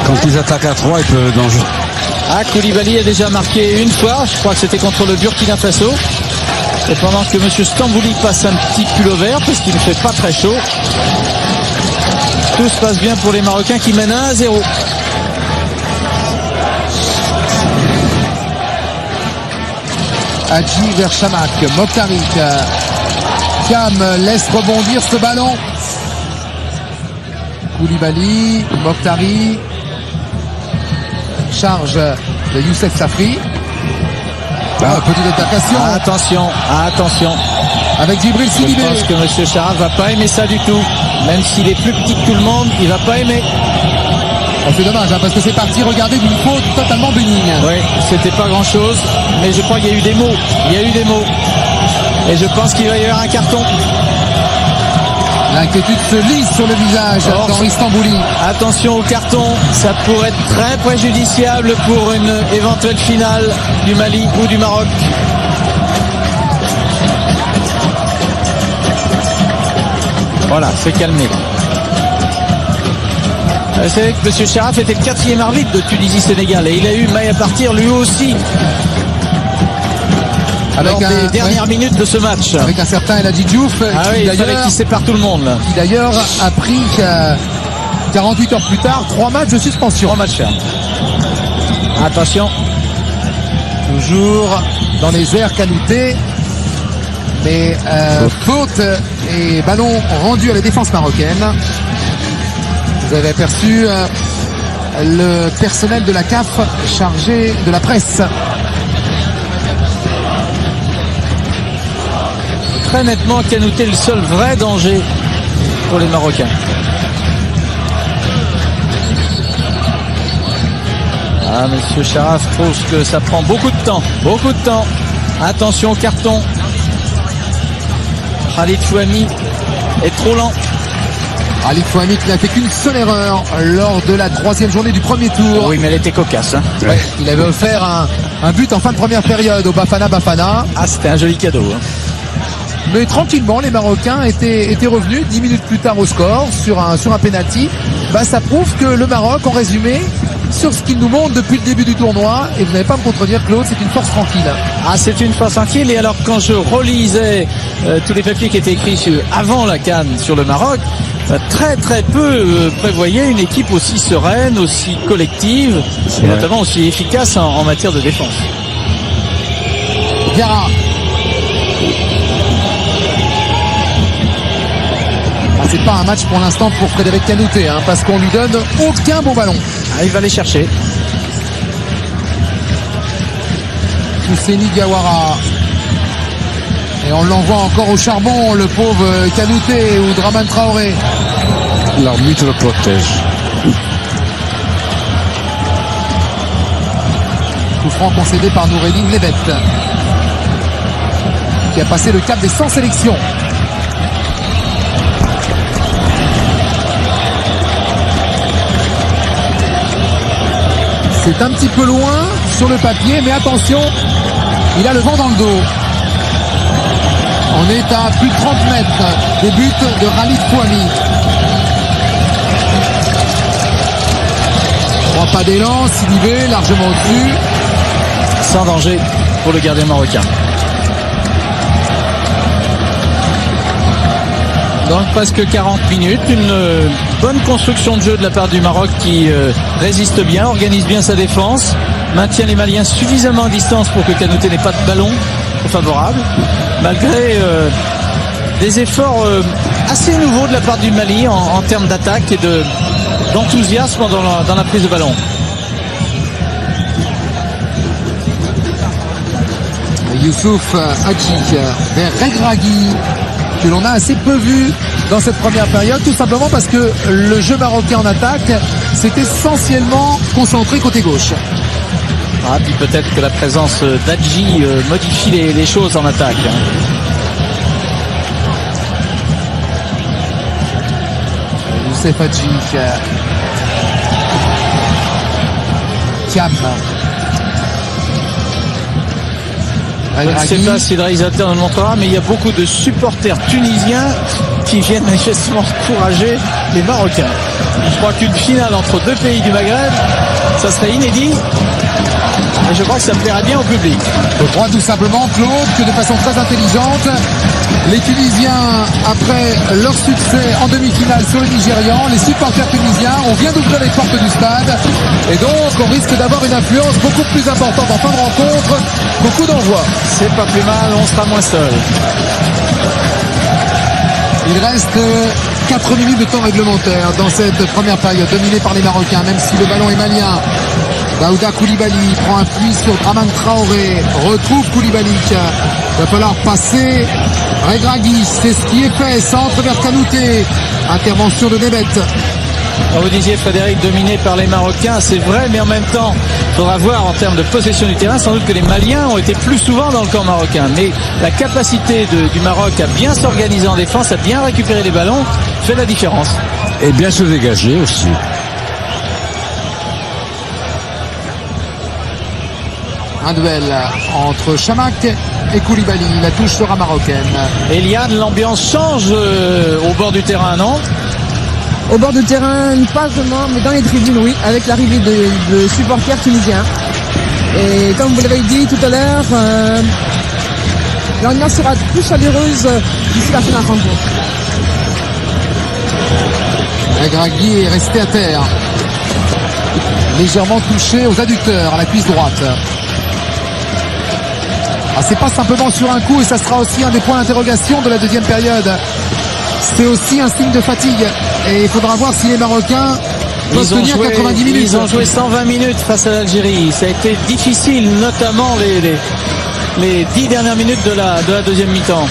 Quand ils attaquent à 3, ils peuvent être dangereux. Koulibaly a déjà marqué une fois, je crois que c'était contre le Burkina Faso. Et pendant que M. Stambouli passe un petit pull vert, parce qu'il ne fait pas très chaud, tout se passe bien pour les Marocains qui mènent 1-0. Hadji vers Chamakh. Mokhtari. Cam laisse rebondir ce ballon. Koulibaly. Mokhtari. Charge de Youssef Safri. Petite attacation. Attention. Avec Djibril Sidibé. Je pense que M. Sharaf va pas aimer ça du tout. Même s'il est plus petit que tout le monde, il va pas aimer. C'est dommage parce que c'est parti, regardez, d'une faute totalement bénigne. Oui, c'était pas grand chose, mais je crois qu'il y a eu des mots. Et je pense qu'il va y avoir un carton. L'inquiétude se lisse sur le visage d'Henri Stambouli. Attention au carton, ça pourrait être très préjudiciable pour une éventuelle finale du Mali ou du Maroc. Voilà, c'est calmé. Vous savez que M. Charaf était le 4e arbitre de Tunisie-Sénégal et il a eu maille à partir lui aussi lors des dernières minutes de ce match. Avec un certain El Hadji Diouf qui sépare tout le monde là. Qui d'ailleurs a pris 48 heures plus tard 3 matchs de suspension. 3 matchs. Attention. Toujours dans les airs Kanouté. Mais faute et ballon rendu à la défense marocaine. Vous avez aperçu le personnel de la CAF chargé de la presse. Très nettement, Kanouté le seul vrai danger pour les Marocains. Ah, Monsieur Charaf trouve que ça prend beaucoup de temps. Beaucoup de temps. Attention au carton. Khalid Fouami est trop lent. Khalid Fouami qui n'a fait qu'une seule erreur lors de la 3e journée du premier tour. Oui, mais elle était cocasse. Hein. Ouais, il avait offert un but en fin de première période au Bafana Bafana. Ah, c'était un joli cadeau. Hein. Mais tranquillement, les Marocains étaient revenus 10 minutes plus tard au score sur un penalty. Ça prouve que le Maroc, en résumé, sur ce qu'il nous montre depuis le début du tournoi, et vous n'allez pas me contredire, Claude, c'est une force tranquille. Ah, c'est une force tranquille. Et alors, quand je relisais tous les papiers qui étaient écrits avant la CAN sur le Maroc, très très peu prévoyaient une équipe aussi sereine, aussi collective, et notamment aussi efficace en matière de défense. Diarra. C'est pas un match pour l'instant pour Frédéric Kanouté, parce qu'on lui donne aucun bon ballon. Ah, il va les chercher. Housseni Diawara. Et on l'envoie encore au charbon, le pauvre Kanouté ou Dramane Traoré. L'arbitre le protège. Coup franc concédé par Noureddine Lebet, qui a passé le cap des 100 sélections. C'est un petit peu loin sur le papier, mais attention, il a le vent dans le dos. On est à plus de 30 mètres des buts de Khalid Fouami. 3 pas d'élan, Sidibé largement au-dessus. Sans danger pour le gardien marocain. Donc presque 40 minutes, une bonne construction de jeu de la part du Maroc qui résiste bien, organise bien sa défense, maintient les Maliens suffisamment à distance pour que Kanouté n'ait pas de ballon favorable, malgré des efforts assez nouveaux de la part du Mali en termes d'attaque et d'enthousiasme dans la prise de ballon. Youssouf Hadji vers Regragui, que l'on a assez peu vu dans cette première période, tout simplement parce que le jeu marocain en attaque s'est essentiellement concentré côté gauche. Ah, puis peut-être que la présence d'Hadji modifie les choses en attaque. Youssef Hadji. Thiam. Je ne sais pas si le réalisateur nous le montrera, mais il y a beaucoup de supporters tunisiens qui viennent manifestement encourager les Marocains. Je crois qu'une finale entre deux pays du Maghreb, ça serait inédit. Et je crois que ça plairait bien au public. Je crois tout simplement, Claude, que de façon très intelligente, les Tunisiens, après leur succès en demi-finale sur les Nigérians, les supporters tunisiens, on vient d'ouvrir les portes du stade. Et donc, on risque d'avoir une influence beaucoup plus importante en fin de rencontre qu'au coup d'envoi. C'est pas plus mal, on sera moins seul. Il reste 4 minutes de temps réglementaire dans cette première période, dominée par les Marocains, même si le ballon est malien. Daouda Koulibaly prend appui sur Dramane Traoré, retrouve Koulibaly. Il va falloir passer. Regragui, c'est ce qui est fait. Centre vers Kanouté. Intervention de Nebet. Vous disiez, Frédéric, dominé par les Marocains, c'est vrai, mais en même temps, il faudra voir en termes de possession du terrain, sans doute que les Maliens ont été plus souvent dans le camp marocain. Mais la capacité du Maroc à bien s'organiser en défense, à bien récupérer les ballons, fait la différence. Et bien se dégager aussi. Un duel entre Chamakh et Koulibaly. La touche sera marocaine. Eliane, l'ambiance change au bord du terrain, non? Au bord du terrain, pas vraiment, mais dans les tribunes, oui, avec l'arrivée de supporters tunisiens. Et comme vous l'avez dit tout à l'heure, l'ambiance sera plus chaleureuse d'ici la fin de la rencontre. Regragui est resté à terre. Légèrement touché aux adducteurs, à la cuisse droite. Ah, c'est pas simplement sur un coup et ça sera aussi un des points d'interrogation de la deuxième période. C'est aussi un signe de fatigue et il faudra voir si les Marocains peuvent tenir 90 minutes. Ils ont joué 120 minutes face à l'Algérie. Ça a été difficile, notamment les 10 dernières minutes de la deuxième mi-temps.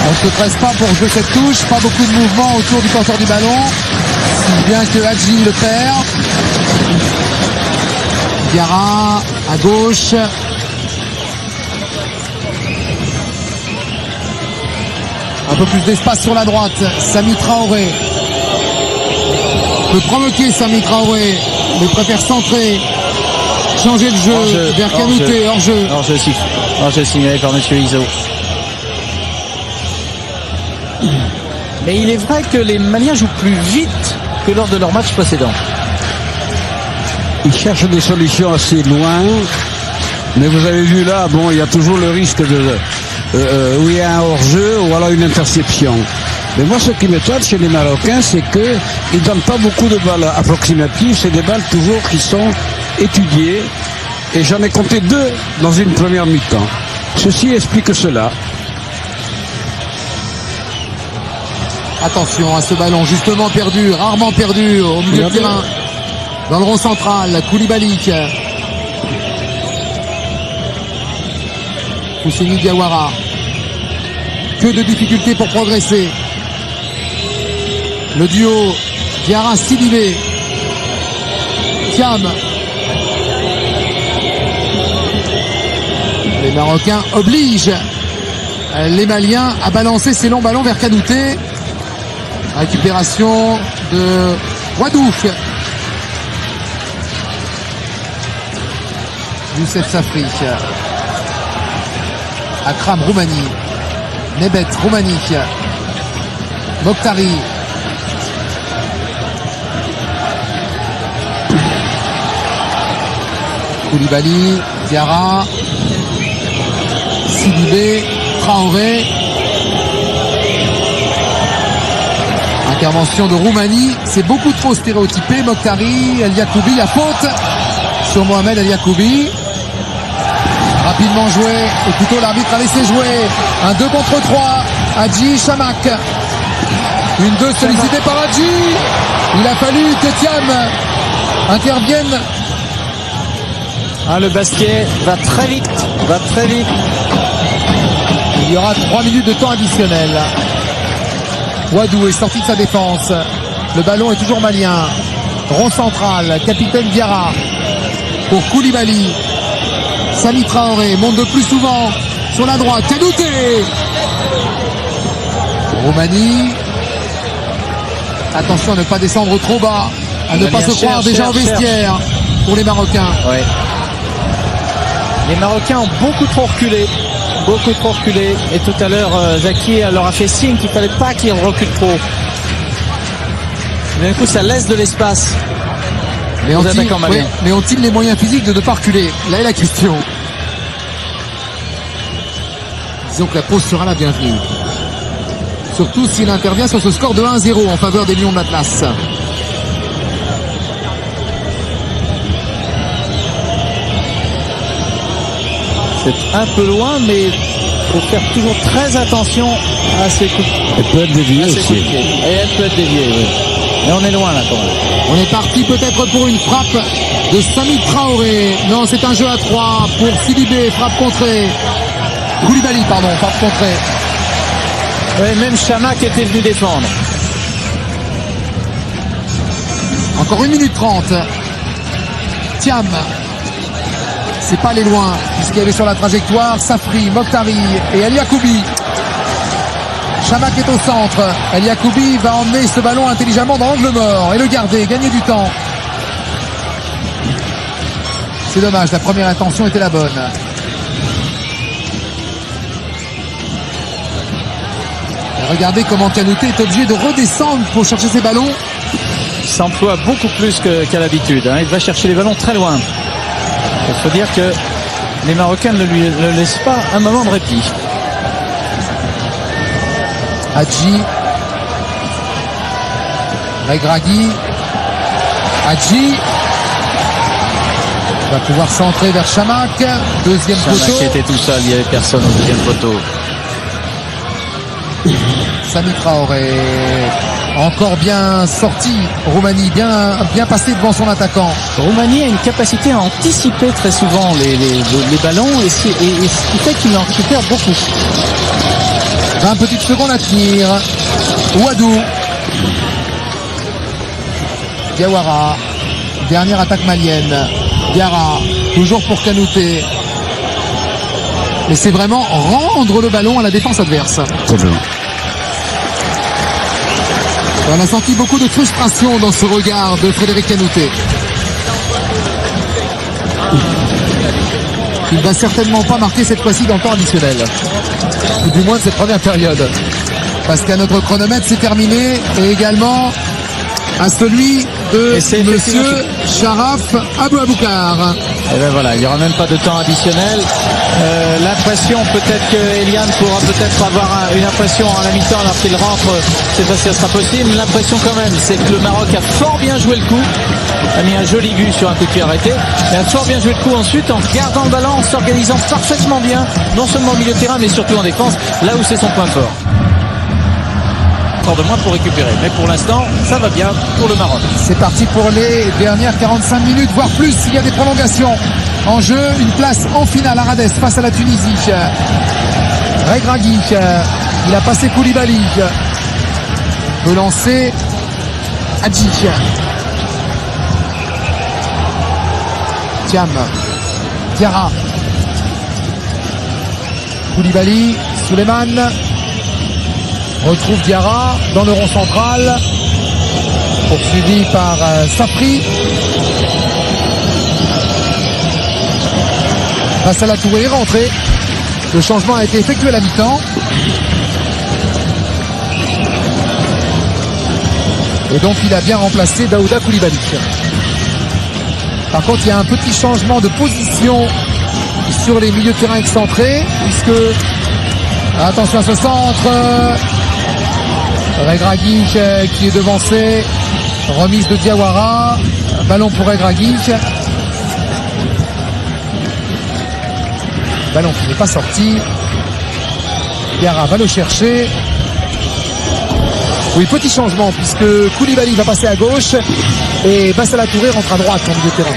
On ne se presse pas pour jouer cette touche, pas beaucoup de mouvement autour du porteur du ballon, si bien que Hadji le perd. Diarra à gauche. Un peu plus d'espace sur la droite. Sami Traoré peut provoquer Sami Traoré, mais préfère centrer, changer le jeu vers Kanouté, hors-jeu. Hors-jeu signalé par Monsieur Iso. Mais il est vrai que les Maliens jouent plus vite que lors de leur match précédent. Ils cherchent des solutions assez loin, mais vous avez vu là, bon, il y a toujours le risque où il y a un hors-jeu ou alors une interception. Mais moi, ce qui m'étonne chez les Marocains, c'est qu'ils ne donnent pas beaucoup de balles approximatives. C'est des balles toujours qui sont étudiées. Et j'en ai compté 2 dans une première mi-temps. Ceci explique cela. Attention à ce ballon justement perdu, rarement perdu au milieu de terrain. Dans le rond central, Koulibaly. Housseni Diawara. Que de difficultés pour progresser. Le duo Diarra-Sidibé. Thiam. Les Marocains obligent les Maliens à balancer ces longs ballons vers Kanouté. Récupération de Wadouk. Youssef Safri. Akram Roumani. Nebet Roumani. Mokhtari. Koulibaly. Diarra. Sidibé. Traoré. Intervention de Roumani, c'est beaucoup trop stéréotypé. Mokhtari, El Yacoubi, il y a faute sur Mohamed El Yacoubi. Rapidement joué, ou plutôt l'arbitre a laissé jouer. Un 2 contre 3, Hadji Chamakh. Une 2 sollicitée par Hadji. Il a fallu que Thiam intervienne. Le basket va très vite, Il y aura 3 minutes de temps additionnel. Wadou est sorti de sa défense. Le ballon est toujours malien. Rond central, capitaine Diarra pour Koulibaly. Sami Traoré monte de plus souvent sur la droite. Kanouté. Roumani. Attention à ne pas descendre trop bas, à ne pas se croire déjà au vestiaire pour les Marocains. Ouais. Les Marocains ont beaucoup trop reculé. Et tout à l'heure, Zaki leur a fait signe qu'il ne fallait pas qu'ils reculent trop. Mais du coup, ça laisse de l'espace. Mais ont-ils les moyens physiques de ne pas reculer? Là est la question. Disons que la pause sera la bienvenue. Surtout s'il intervient sur ce score de 1-0 en faveur des Lions de l'Atlas. C'est un peu loin, mais il faut faire toujours très attention à ces coups. Elle peut être déviée aussi. Et elle peut être déviée, oui. Mais on est loin là quand même. On est parti peut-être pour une frappe de Sami Traoré. Non, c'est un jeu à 3 pour Sidibé, frappe contrée. Koulibaly, pardon, frappe contrée. Ouais, même Chamakh était venu défendre. Encore 1 minute 30. Thiam. C'est pas aller loin, puisqu'il y avait sur la trajectoire Safri, Mokhtari et El Yacoubi. Chamakh est au centre. El Yacoubi va emmener ce ballon intelligemment dans l'angle mort et le garder, gagner du temps. C'est dommage, la première intention était la bonne. Et regardez comment Kanouté est obligé de redescendre pour chercher ses ballons. Il s'emploie beaucoup plus qu'à l'habitude. Il va chercher les ballons très loin. Il faut dire que les Marocains ne lui laissent pas un moment de répit. Hadji. Regragui. Hadji. Va pouvoir centrer vers Chamakh. Deuxième Chamakh poteau. était tout seul, il n'y avait personne au deuxième poteau. Sami Traoré. Encore bien sorti. Roumanie bien passé devant son attaquant. Roumanie a une capacité à anticiper très souvent les ballons et ce qui fait qu'il en récupère beaucoup. 20 petites secondes à tenir. Ouadou. Diawara. Dernière attaque malienne. Diarra. Toujours pour Kanouté. Mais c'est vraiment rendre le ballon à la défense adverse. On a senti beaucoup de frustration dans ce regard de Frédéric Kanouté. Il ne va certainement pas marquer cette fois-ci dans le temps additionnel. Ou du moins de cette première période. Parce qu'à notre chronomètre, c'est terminé. Et également à celui de monsieur Sharaf Aboubacar. Et ben voilà, il n'y aura même pas de temps additionnel. L'impression peut-être que Eliane pourra peut-être avoir une impression à la mi-temps alors qu'il rentre, c'est pas si ça sera possible. L'impression quand même, c'est que le Maroc a fort bien joué le coup, a mis un joli but sur un coup de pied arrêté, et a fort bien joué le coup ensuite en gardant le ballon, en s'organisant parfaitement bien, non seulement au milieu de terrain mais surtout en défense, là où c'est son point fort. De moins pour récupérer, mais pour l'instant ça va bien pour le Maroc. C'est parti pour les dernières 45 minutes, voire plus s'il y a des prolongations. En jeu, une place en finale à Radès face à la Tunisie. Regragui, il a passé Koulibaly, peut lancer Hadji. Thiam, Diarra, Koulibaly, Souleymane. Retrouve Diarra dans le rond central, poursuivi par Safri. Bassala Touré est rentré. Le changement a été effectué à la mi-temps. Et donc il a bien remplacé Daouda Koulibaly. Par contre, il y a un petit changement de position sur les milieux de terrain excentrés, puisque, attention à ce centre, Regragui qui est devancé, remise de Diawara, ballon pour Regragui, ballon qui n'est pas sorti. Diarra va le chercher. Oui, petit changement puisque Koulibaly va passer à gauche et Bassala Touré rentre à droite en milieu de terrain.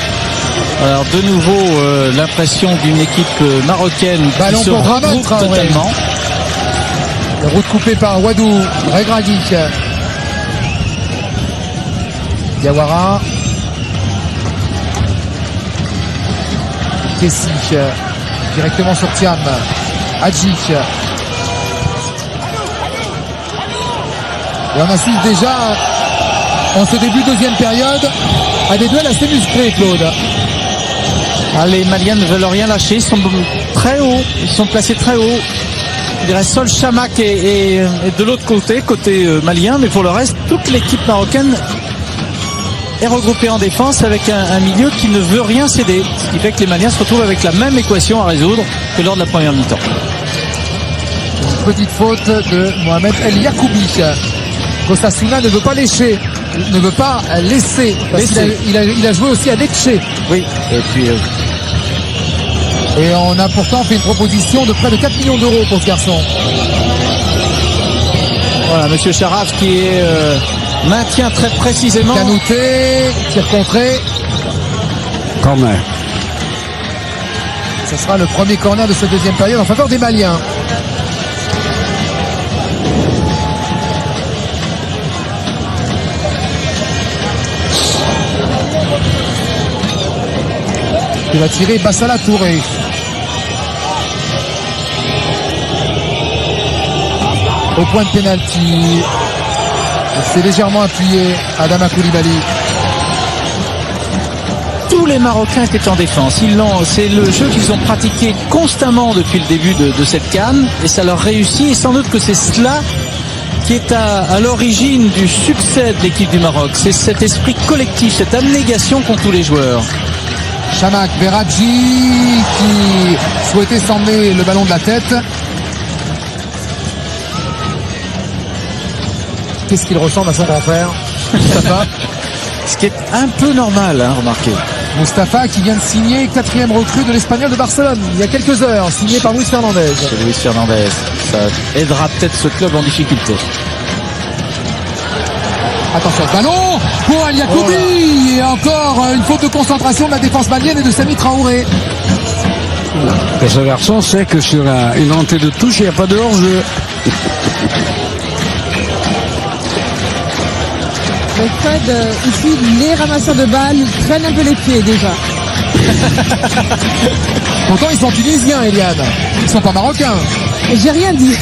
Alors de nouveau l'impression d'une équipe marocaine ballon qui se pour regroupe totalement. La route coupée par Ouadou, Regragui. Diawara. Kessi. Directement sur Thiam. Hadji. Et on assiste déjà en ce début de deuxième période à des duels assez musclés, Claude. Ah, les Maliens ne veulent rien lâcher, ils sont très hauts, ils sont placés très haut. Je dirais seul Chamakh est de l'autre côté malien, mais pour le reste, toute l'équipe marocaine est regroupée en défense avec un milieu qui ne veut rien céder. Ce qui fait que les Maliens se retrouvent avec la même équation à résoudre que lors de la première mi-temps. Une petite faute de Mohamed El Yacoubi. Osasuna ne veut pas laisser. Parce qu'il a joué aussi à Lecce. Oui, et puis... Et on a pourtant fait une proposition de près de 4 millions d'euros pour ce garçon. Voilà, monsieur Sharaf qui maintient très précisément. Kanouté, tir contré. Corner. Ce sera le premier corner de cette deuxième période en faveur des Maliens. Il va tirer Bassala Touré. Au point de pénalty. C'est légèrement appuyé Adama Koulibaly. Tous les Marocains étaient en défense. C'est le jeu qu'ils ont pratiqué constamment depuis le début de cette CAN et ça leur réussit. Et sans doute que c'est cela qui est à l'origine du succès de l'équipe du Maroc. C'est cet esprit collectif, cette abnégation qu'ont tous les joueurs. Chamakh vers Hadji qui souhaitait s'emmener le ballon de la tête. Qu'est-ce qu'il ressemble à son grand frère, Moustapha? Ce qui est un peu normal, hein, remarquez. Moustapha qui vient de signer 4e recrue de l'Espagnol de Barcelone il y a quelques heures, signé par Luis Fernandez. C'est Luis Fernandez. Ça aidera peut-être ce club en difficulté. Attention, ballon pour Al Yacoubi. Et encore une faute de concentration de la défense malienne et de Sami Traoré. Et ce garçon sait que sur une entrée de touche, il n'y a pas de hors-jeu. Donc Fred, ici, les ramasseurs de balles traînent un peu les pieds déjà. Pourtant, ils sont tunisiens, Eliane. Ils sont pas marocains. J'ai rien dit.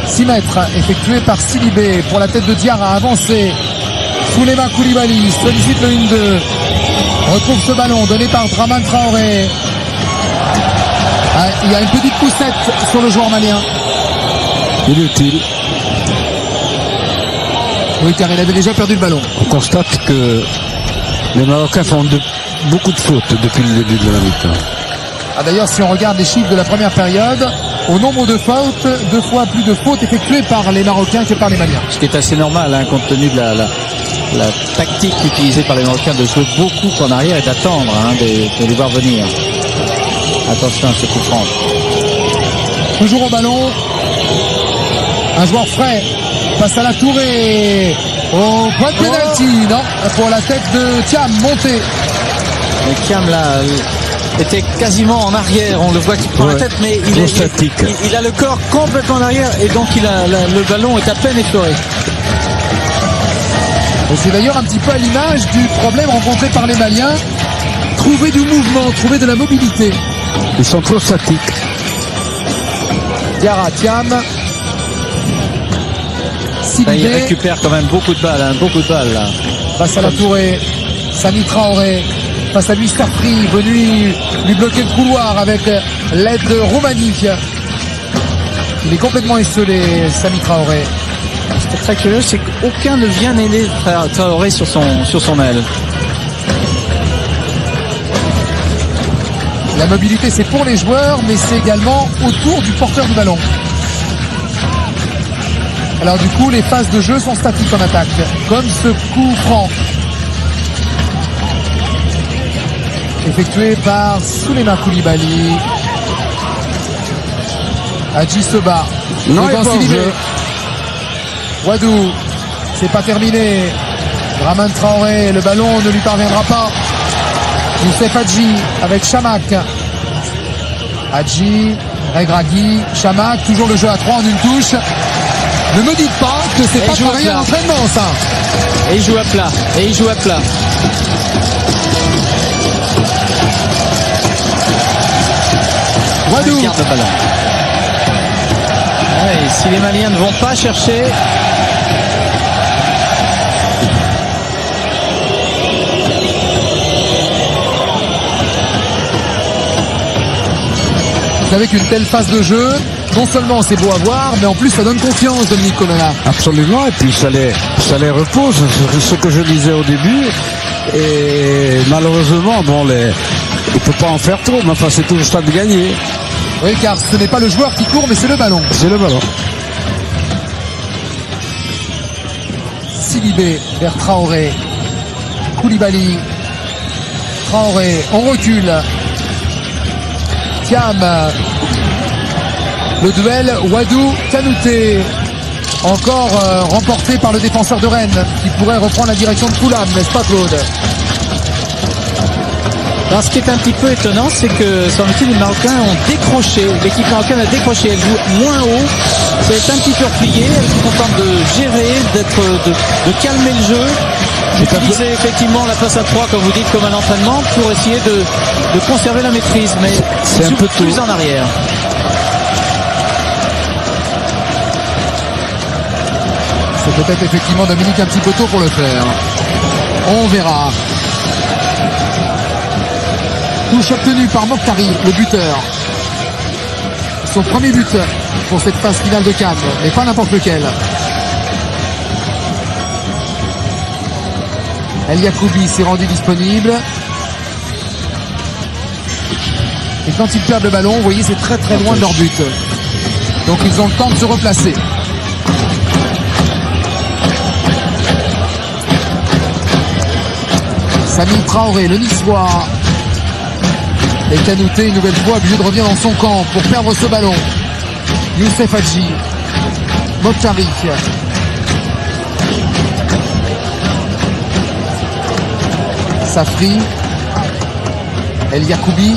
6 mètres effectué par Sidibé pour la tête de Diarra, avancé. Souleymane Koulibaly sollicite le 1-2. Retrouve ce ballon donné par Dramane Traoré. Il y a une petite poussette sur le joueur malien. Inutile. Oui, car il avait déjà perdu le ballon. On constate que les Marocains font beaucoup de fautes depuis le début de la mi-temps. D'ailleurs, si on regarde les chiffres de la première période, au nombre de fautes, 2 fois plus de fautes effectuées par les Marocains que par les Maliens. Ce qui est assez normal, hein, compte tenu de la tactique utilisée par les Marocains de jouer beaucoup en arrière et d'attendre, hein, de les voir venir. Attention à ce coup franc. Toujours au ballon. Un joueur frais. Passe à la Touré. Au point de pénalty. Non, pour la tête de Thiam, montée. Mais Thiam là était quasiment en arrière. On le voit qu'il prend la tête, mais il a le corps complètement en arrière et donc le ballon est à peine effleuré. Et c'est d'ailleurs un petit peu à l'image du problème rencontré par les Maliens. Trouver du mouvement, trouver de la mobilité. Ils sont trop statiques. Diarra, Thiam. Il récupère quand même beaucoup de balles, là. Passe à la Touré. Sami Traoré. Face à lui, Safri, venu lui bloquer le couloir avec l'aide de Roumanie. Il est complètement esselé, Sami Traoré. C'est très curieux, c'est qu'aucun ne vient aider Traoré sur son aile. La mobilité, c'est pour les joueurs, mais c'est également autour du porteur du ballon. Alors du coup, les phases de jeu sont statiques en attaque, comme ce coup franc effectué par Souleymane Koulibaly. Hadji se bat. Non, il est Sidibé. Wadou, c'est pas terminé. Dramane Traoré, le ballon ne lui parviendra pas. Youssef Hadji avec Chamakh. Hadji, Regragui, Chamakh, toujours le jeu à 3 en une touche. Ne me dites pas que c'est pas travaillé en entraînement, ça. Et il joue à plat. Wadou. Il garde le ballon. Ouais, si les Maliens ne vont pas chercher, vous savez qu'une telle phase de jeu, non seulement c'est beau à voir, mais en plus ça donne confiance, Dominique Colonna. Absolument, et puis ça les repose, c'est ce que je disais au début. Et malheureusement, il ne peut pas en faire trop, mais enfin c'est tout le stade de gagner. Oui, car ce n'est pas le joueur qui court, mais c'est le ballon. C'est le ballon. Sidibé vers Traoré. Koulibaly. Traoré, on recule. Thiam. Le duel Wadou-Kanouté. Encore remporté par le défenseur de Rennes, qui pourrait reprendre la direction de Fulham, n'est-ce pas Claude? Alors, ce qui est un petit peu étonnant, c'est que semble-t-il, les Marocains ont décroché. L'équipe marocaine a décroché. Elle joue moins haut. Ça est un petit peu replié. Elle se contente de gérer, de calmer le jeu. D'utiliser effectivement la passe à 3, comme vous dites, comme un entraînement pour essayer de conserver la maîtrise. Mais c'est un peu plus en arrière. C'est peut-être effectivement, Dominique, un petit peu tôt pour le faire. On verra. Touche obtenue par Mokhtari, le buteur. Son premier but pour cette phase finale de CAN, mais pas n'importe lequel. El Yacoubi s'est rendu disponible. Et quand ils perdent le ballon, vous voyez, c'est très très loin de leur but. Donc ils ont le temps de se replacer. Samy Traoré, le Niçois. Et Kanouté, une nouvelle fois, obligé de revenir dans son camp pour perdre ce ballon. Youssef Hadji. Mokhtari. Safri. El Yacoubi.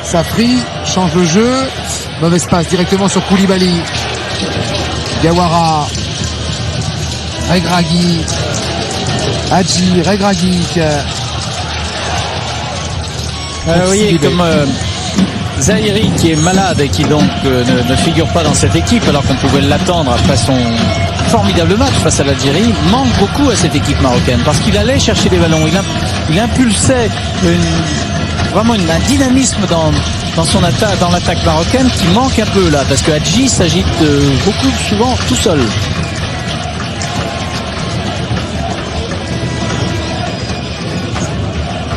Safri change le jeu. Mauvaise passe directement sur Koulibaly. Diawara. Regragui. Hadji, Regragui. Vous voyez, comme Zahiri, qui est malade et qui donc ne figure pas dans cette équipe, alors qu'on pouvait l'attendre après son formidable match face à l'Algérie, manque beaucoup à cette équipe marocaine parce qu'il allait chercher des ballons. Il impulsait vraiment un dynamisme dans son attaque, dans l'attaque marocaine qui manque un peu là, parce que Hadji s'agite beaucoup souvent tout seul.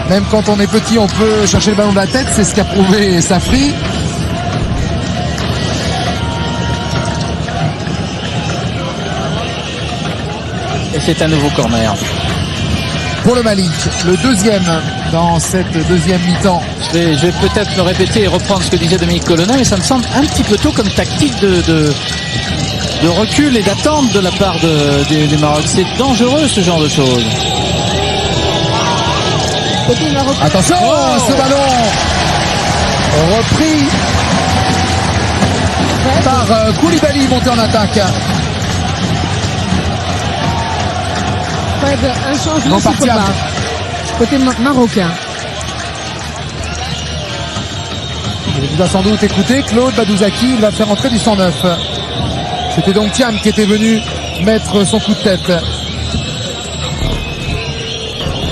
Même quand on est petit, on peut chercher le ballon de la tête, c'est ce qu'a prouvé Safri. Et c'est un nouveau corner. Pour le Mali, le deuxième dans cette deuxième mi-temps. Je vais peut-être me répéter et reprendre ce que disait Dominique Colonna, mais ça me semble un petit peu tôt comme tactique de recul et d'attente de la part du Maroc. C'est dangereux ce genre de choses. Attention, ce ballon repris par Koulibaly, monté en attaque. Fred, un changement sur Copa, côté marocain. Il va sans doute écouter Claude Badouzaki, il va faire entrer du 109. C'était donc Thiam qui était venu mettre son coup de tête.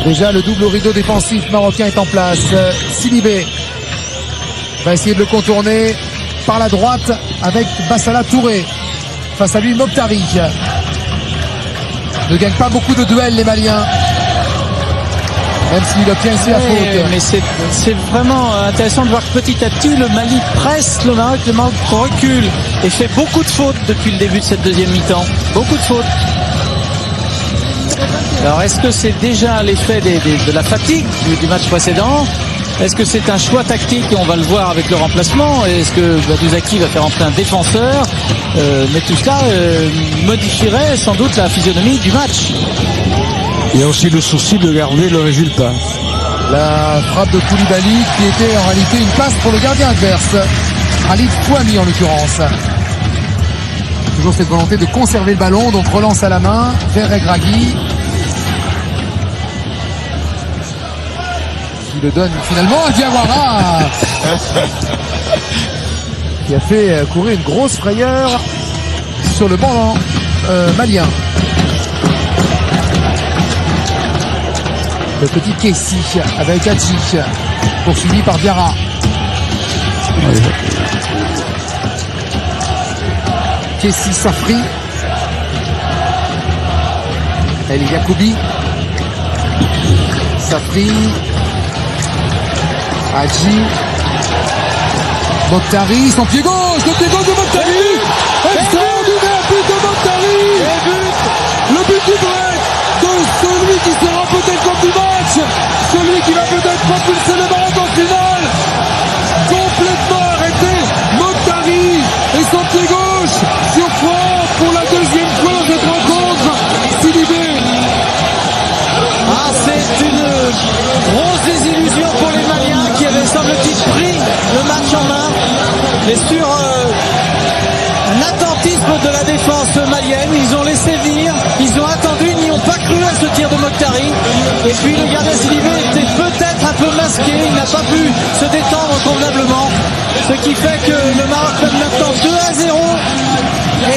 Déjà, le double rideau défensif marocain est en place. Sidibé va essayer de le contourner par la droite avec Bassala Touré. Face à lui, Mokhtari. Ne gagne pas beaucoup de duels, les Maliens. Même s'il obtient ici la faute. Mais c'est vraiment intéressant de voir que petit à petit, le Mali presse le Maroc recule et fait beaucoup de fautes depuis le début de cette deuxième mi-temps. Beaucoup de fautes. Alors est-ce que c'est déjà l'effet de la fatigue du match précédent? Est-ce que c'est un choix tactique et on va le voir avec le remplacement? Est-ce que Badouzaki va faire entrer un défenseur? Mais tout cela modifierait sans doute la physionomie du match. Il y a aussi le souci de garder le résultat. La frappe de Koulibaly qui était en réalité une passe pour le gardien adverse. Khalid Fouami en l'occurrence. Toujours cette volonté de conserver le ballon, donc relance à la main vers Regragui. Qui le donne finalement à Diawara. Qui a fait courir une grosse frayeur sur le banc malien. Le petit Kessi avec Hadji, poursuivi par Diarra. Kessi Safri. El Yacoubi. Safri. Hadji. Mokhtari, son pied gauche, le pied gauche de Mokhtari. Extraordinaire but de Mokhtari. Le but du break de celui qui sera peut-être l'homme du match, celui qui va peut-être propulser le Maroc en finale. Complètement arrêté, match en main, mais sur un attentisme de la défense malienne. Ils ont laissé venir, ils ont attendu, ils n'y ont pas cru à ce tir de Mokhtari. Et puis le gardien Sidibé était peut-être un peu masqué, il n'a pas pu se détendre convenablement. Ce qui fait que le Maroc mène maintenant 2-0.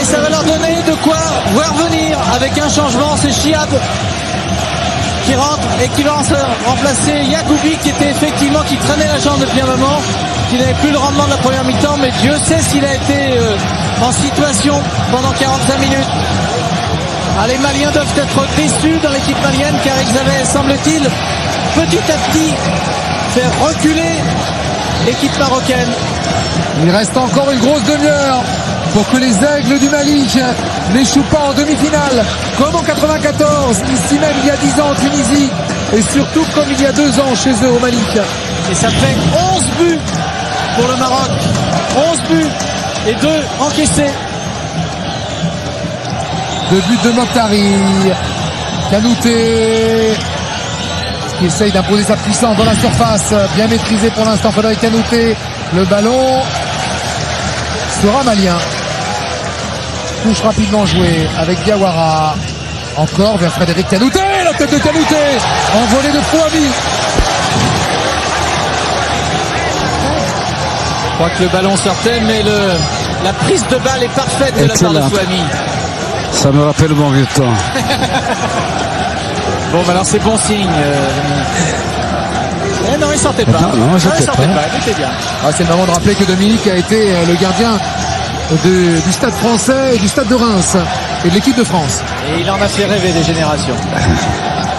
Et ça va leur donner de quoi voir venir avec un changement. C'est Chiab qui rentre et qui va remplacer Yacoubi qui traînait la jambe depuis un moment, qui n'avait plus le rendement de la première mi-temps, mais Dieu sait s'il a été en situation pendant 45 minutes. Les Maliens doivent être déçus dans l'équipe malienne car ils avaient, semble-t-il, petit à petit fait reculer l'équipe marocaine. Il reste encore une grosse demi-heure pour que les Aigles du Mali n'échouent pas en demi-finale, comme en 94, ici même il y a 10 ans en Tunisie, et surtout comme il y a 2 ans chez eux au Mali. Et ça fait 11 buts pour le Maroc, 11 buts et 2 encaissés. 2 buts de Mokhtari, Kanouté qui essaye d'imposer sa puissance dans la surface, bien maîtrisé pour l'instant Frédéric Kanouté. Le ballon sera malien. Touche rapidement jouée avec Diawara. Encore vers Frédéric Kanouté. La tête de Kanouté. Envolée de Fouami. Je crois que le ballon sortait, mais la prise de balle est parfaite de la part de Fouami. Ça me rappelle mon vieux temps. Bon, alors c'est bon signe. Non, il sortait pas. Non, il sortait pas. Il était bien. C'est le moment de rappeler que Dominique a été le gardien du Stade français et du Stade de Reims et de l'équipe de France. Et il en a fait rêver des générations.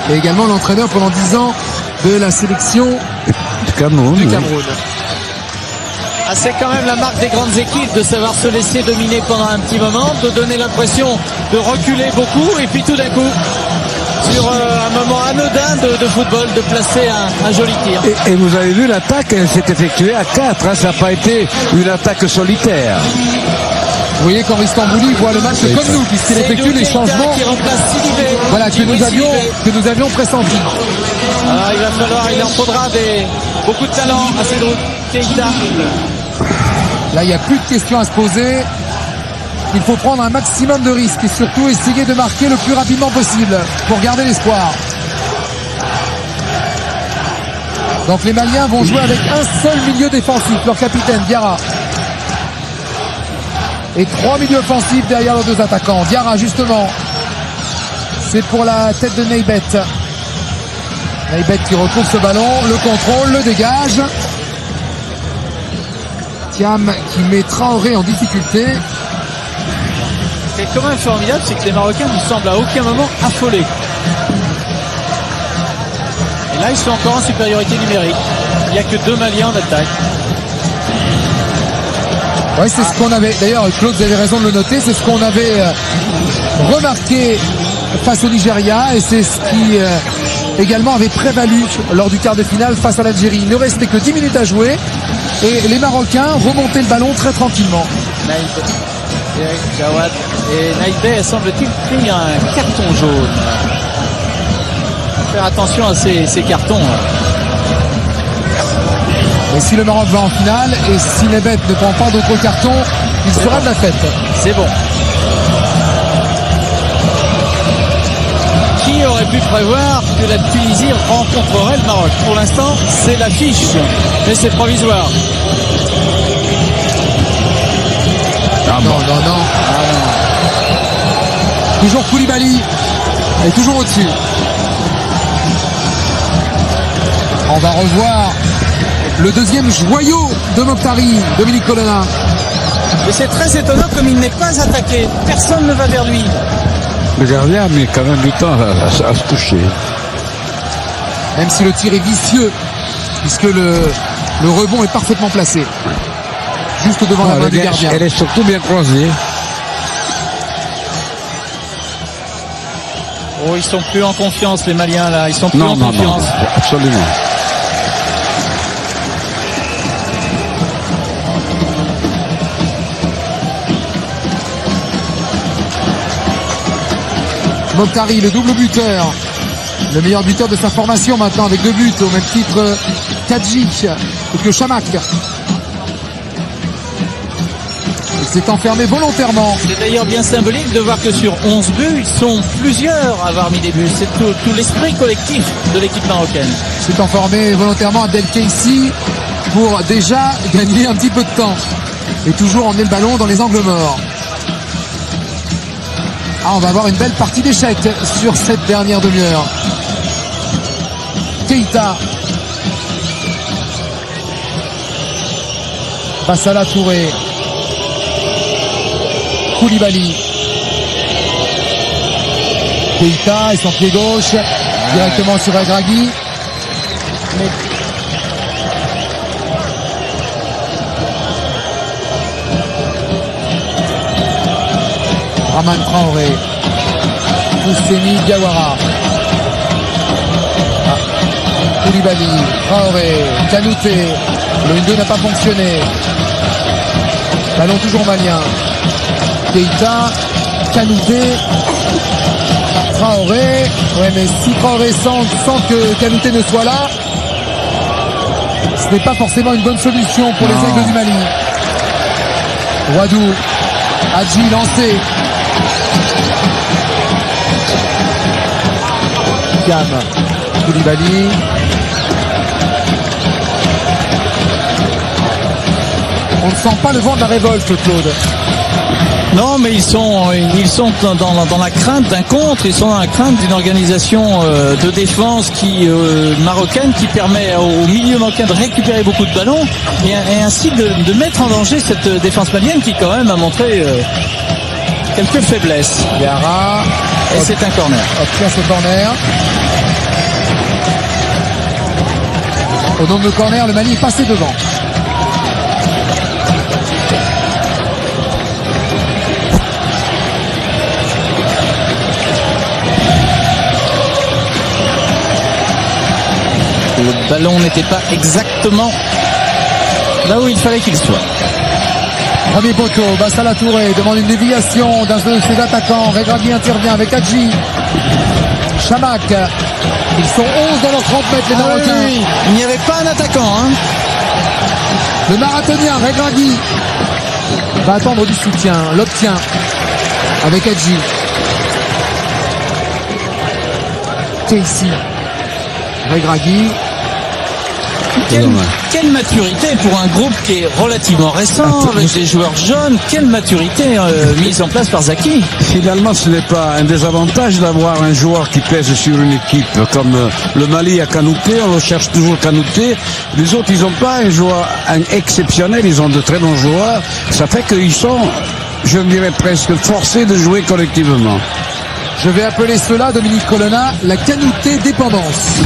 Et également l'entraîneur pendant 10 ans de la sélection du Cameroun. C'est quand même la marque des grandes équipes de savoir se laisser dominer pendant un petit moment, de donner l'impression de reculer beaucoup et puis tout d'un coup, sur un moment anodin de football, de placer un joli tir. Et vous avez vu l'attaque, elle s'est effectuée à 4, ça n'a pas été une attaque solitaire. Vous voyez qu'Henri Stambouli voit le match comme nous, puisqu'il effectue les changements qui remplace Sidibé, voilà, que nous avions pressenti. Alors il en faudra beaucoup de talent à Cédric Keita. Là, il n'y a plus de questions à se poser. Il faut prendre un maximum de risques et surtout essayer de marquer le plus rapidement possible pour garder l'espoir. Donc les Maliens vont jouer avec un seul milieu défensif, leur capitaine Diarra. Et 3 milieux offensifs derrière leurs 2 attaquants. Diarra justement, c'est pour la tête de Neybet. Neybet qui retrouve ce ballon, le contrôle, le dégage. Thiam qui met Traoré en difficulté. Ce qui est quand même formidable, c'est que les Marocains ne semblent à aucun moment affolés. Et là, ils sont encore en supériorité numérique. Il n'y a que 2 Maliens en attaque. Oui, c'est ce qu'on avait. D'ailleurs, Claude, vous avez raison de le noter. C'est ce qu'on avait remarqué face au Nigeria. Et c'est ce qui également avait prévalu lors du quart de finale face à l'Algérie. Il ne restait que 10 minutes à jouer. Et les Marocains remontaient le ballon très tranquillement. Jawad et Naïbé, semble-t-il, pris un carton jaune. Faire attention à ces cartons. Et si le Maroc va en finale et si Neybet ne prend pas d'autres cartons, il sera de la fête. C'est bon. Qui aurait pu prévoir que la Tunisie rencontrerait le Maroc? Pour l'instant, c'est l'affiche, mais c'est provisoire. Non. Toujours Koulibaly et toujours au-dessus. On va revoir le deuxième joyau de Mokhtari, Dominique Colonna. Et c'est très étonnant comme il n'est pas attaqué. Personne ne va vers lui. Le gardien a mis quand même du temps à se toucher. Même si le tir est vicieux, puisque le rebond est parfaitement placé. Juste devant la main du gardien. Elle est surtout bien croisée. Oh, ils sont plus en confiance, les Maliens, là. Ils sont plus en confiance. Non, absolument. Mokhtari, le double buteur. Le meilleur buteur de sa formation maintenant avec 2 buts au même titre qu'Adji et que Chamak. s'est enfermé volontairement. C'est d'ailleurs bien symbolique de voir que sur 11 buts, ils sont plusieurs à avoir mis des buts. C'est tout l'esprit collectif de l'équipe marocaine. S'est enfermé volontairement Abdel Keissi pour déjà gagner un petit peu de temps. Et toujours emmener le ballon dans les angles morts. Ah, on va avoir une belle partie d'échecs sur cette dernière demi-heure. Keita. Bassala Touré. Koulibaly. Keita et son pied gauche directement sur Regragui. Raman Traoré. Ousseni Diawara. Koulibaly, Traoré, Kanouté. Le 1-2 n'a pas fonctionné. Ballon toujours malien. Keita, Kanouté, Traoré. Ouais, mais si Traoré sans que Kanouté ne soit là, ce n'est pas forcément une bonne solution pour les Aigles du Mali. Wadou, Hadji lancé. Gam, Koulibaly. On ne sent pas le vent de la révolte, Claude. Non, mais ils sont dans la crainte d'un contre, ils sont dans la crainte d'une organisation de défense marocaine qui permet au milieu marocain de récupérer beaucoup de ballons et ainsi de mettre en danger cette défense malienne qui quand même a montré quelques faiblesses. Diarra. Et c'est un corner. Obtient ce corner. Au nombre de corner, le Mali est passé devant. Le ballon n'était pas exactement là où il fallait qu'il soit. Premier poteau, Bassala Touré demande une déviation d'un de ses attaquants. Regragui intervient avec Hadji. Chamak. Ils sont 11 dans leurs 30 mètres, les Marocains. Oui. Il n'y avait pas un attaquant. Le marathonien Regragui va attendre du soutien. L'obtient avec Hadji. Keissi. Regragui. Quelle maturité pour un groupe qui est relativement récent, avec des joueurs jeunes. Quelle maturité mise en place par Zaki. Finalement, ce n'est pas un désavantage d'avoir un joueur qui pèse sur une équipe. Comme le Mali a Kanouté, on le cherche toujours Kanouté. Les autres, ils n'ont pas un joueur exceptionnel, ils ont de très bons joueurs. Ça fait qu'ils sont, je dirais presque, forcés de jouer collectivement. Je vais appeler cela, Dominique Colonna, la Kanouté dépendance.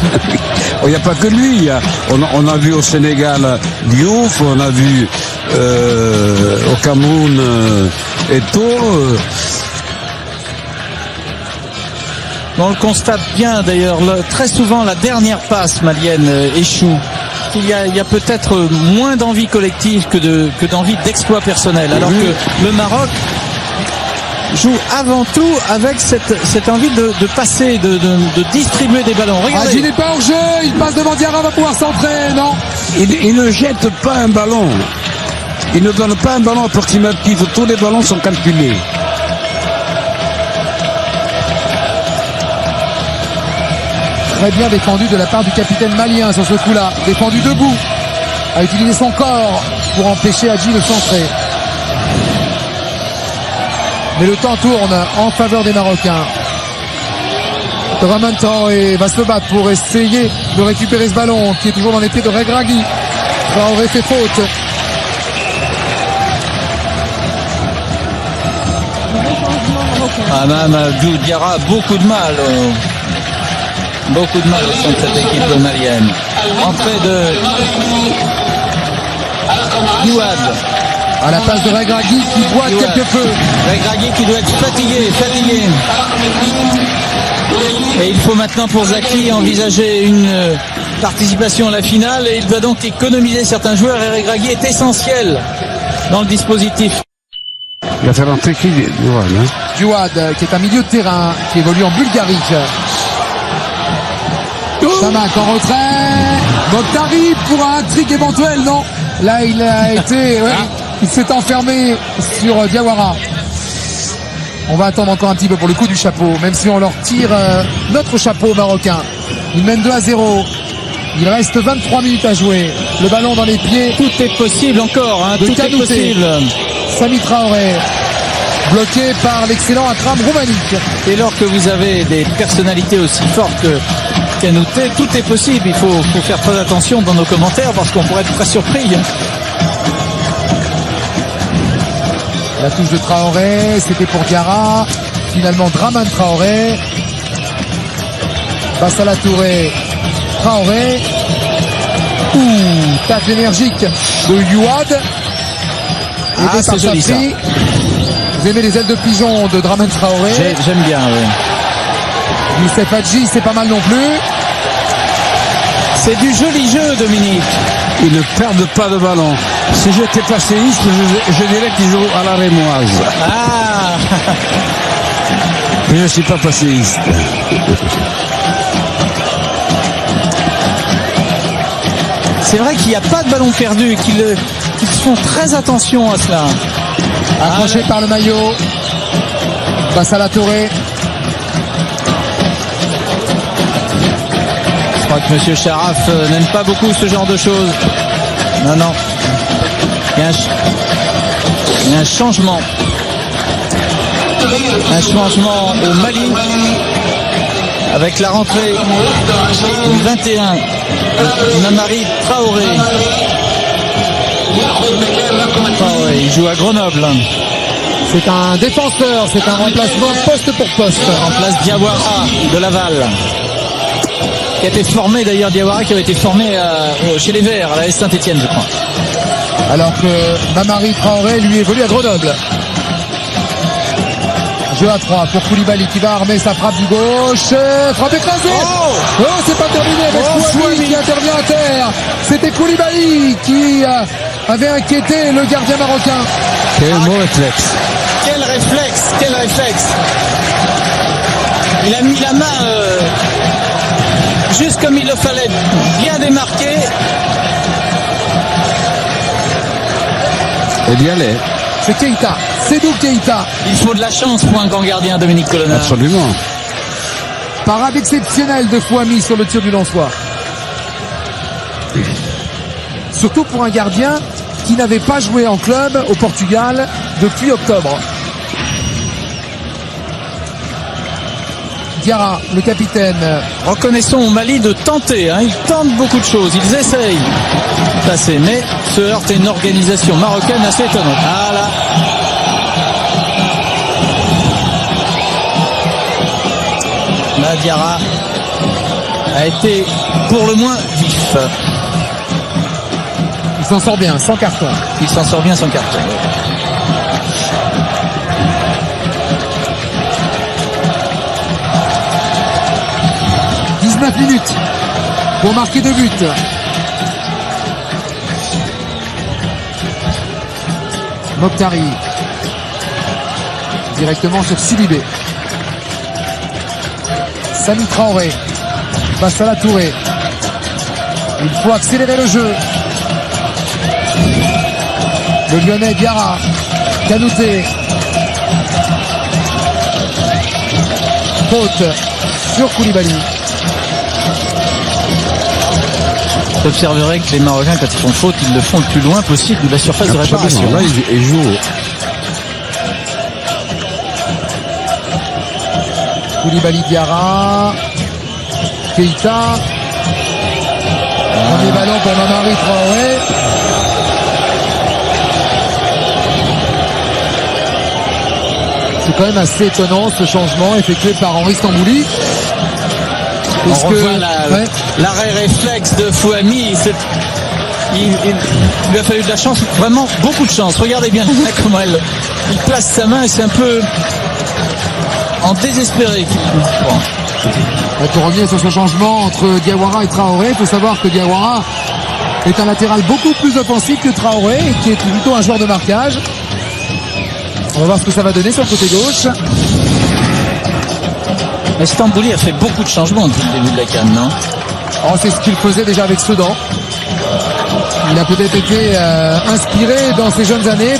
Il n'y a pas que lui. On a vu au Sénégal Diouf, on a vu au Cameroun Eto'o. On le constate bien d'ailleurs, très souvent la dernière passe malienne échoue. Il y a peut-être moins d'envie collective que d'envie d'exploit personnel. Alors que le Maroc joue avant tout avec cette envie de passer, de distribuer des ballons. Regardez. Hadji n'est pas hors jeu, il passe devant Diarra, va pouvoir centrer, non. Il ne jette pas un ballon. Il ne donne pas un ballon approximatif. Tous les ballons sont calculés. Très bien défendu de la part du capitaine malien sur ce coup-là. Défendu debout. A utilisé son corps pour empêcher Hadji de centrer. Mais le temps tourne en faveur des Marocains. Raman Traoré va se battre pour essayer de récupérer ce ballon qui est toujours dans les pieds de Regragui. Traoré fait faute. Mamadou Diarra a beaucoup de mal au sein de cette équipe malienne. Entrée de Youad. À la place de Regragui qui boite quelque peu. Regragui qui doit être fatigué. Et il faut maintenant pour Zaki envisager une participation à la finale et il doit donc économiser certains joueurs et Regragui est essentiel dans le dispositif. Il a fait rentrer qui Youad qui est un milieu de terrain qui évolue en Bulgarie. Chamak en retrait. Mokhtari pour un trick éventuel, non. Là il a été Il s'est enfermé sur Diawara. On va attendre encore un petit peu pour le coup du chapeau, même si on leur tire notre chapeau marocain. Ils mènent 2-0. Il reste 23 minutes à jouer. Le ballon dans les pieds. Tout est possible encore, hein, De tout est Kanouté. possible. Sami Traoré, bloqué par l'excellent Akram Roumanique. Et lors que vous avez des personnalités aussi fortes que Kanouté, tout est possible. Il faut faire très attention dans nos commentaires parce qu'on pourrait être très surpris. La touche de Traoré, c'était pour Diarra. Finalement, Draman Traoré. Bassala Touré. Traoré. Tacle énergique de Youad. Ah, c'est joli, ça. Vous aimez les ailes de pigeon de Draman Traoré. J'aime bien, oui. Youssef Hadji, c'est pas mal non plus. C'est du joli jeu, Dominique. Ils ne perdent pas de ballon. Si j'étais passéiste, je dirais qu'ils jouent à la rémoise. Ah. Mais je ne suis pas passéiste. C'est vrai qu'il n'y a pas de ballon perdu, qu'ils font très attention à cela. Accroché par le maillot. Bassala Touré. Je crois que M. Charaf n'aime pas beaucoup ce genre de choses. Non. Il y a un changement. Un changement au Mali. Avec la rentrée du 21. Mamari Traoré. Il joue à Grenoble. C'est un défenseur, c'est un remplacement poste pour poste. Remplace Diawara de Laval. Qui a été formé d'ailleurs, Diawara qui avait été formé chez les Verts, à la S Saint-Etienne, je crois. Alors que Mamari Traoré, lui, évolue à Grenoble. Jeu à 3 pour Koulibaly qui va armer sa frappe du gauche. Frappe écrasée. Oh, c'est pas terminé avec Fouami qui intervient à terre. C'était Koulibaly qui avait inquiété le gardien marocain. Quel beau réflexe. Quel réflexe. Il a mis la main juste comme il le fallait, bien démarqué. Et d'y aller. C'est Keita, Sedou Keita. Il faut de la chance pour un grand gardien, Dominique Colonna. Absolument. Parade exceptionnelle de Fouami sur le tir du Lensois. Surtout pour un gardien qui n'avait pas joué en club au Portugal depuis octobre. Diarra, le capitaine. Reconnaissons au Mali de tenter, hein. Ils tentent beaucoup de choses, ils essayent de passer, mais se heurtent à une organisation marocaine assez étonnante. Ah là. Là, Diarra a été pour le moins vif. Il s'en sort bien, sans carton. Il s'en sort bien sans carton. 19 minutes pour marquer 2 buts. Mokhtari directement sur Sidibé. Sami Traoré. Bassala Touré. Il faut accélérer le jeu. Le Lyonnais Diarra. Kanouté. Faute sur Koulibaly. Vous observerez que les Marocains, quand ils font faute, ils le font le plus loin possible de la surface de réparation. Là, ils jouent. Koulibaly Diarra. Keita. Premier ballon pour Mamari Traoré. C'est quand même assez étonnant ce changement effectué par Henri Stambouli. On revoit l'arrêt réflexe de Fouami. Il lui a fallu de la chance, vraiment beaucoup de chance. Regardez bien comment il place sa main et c'est un peu en désespéré. Pour revenir sur ce changement entre Diawara et Traoré, il faut savoir que Diawara est un latéral beaucoup plus offensif que Traoré et qui est plutôt un joueur de marquage. On va voir ce que ça va donner sur le côté gauche. Mais Stambouli a fait beaucoup de changements depuis le début de la CAN, non? Oh, c'est ce qu'il faisait déjà avec Sedan. Il a peut-être été inspiré dans ses jeunes années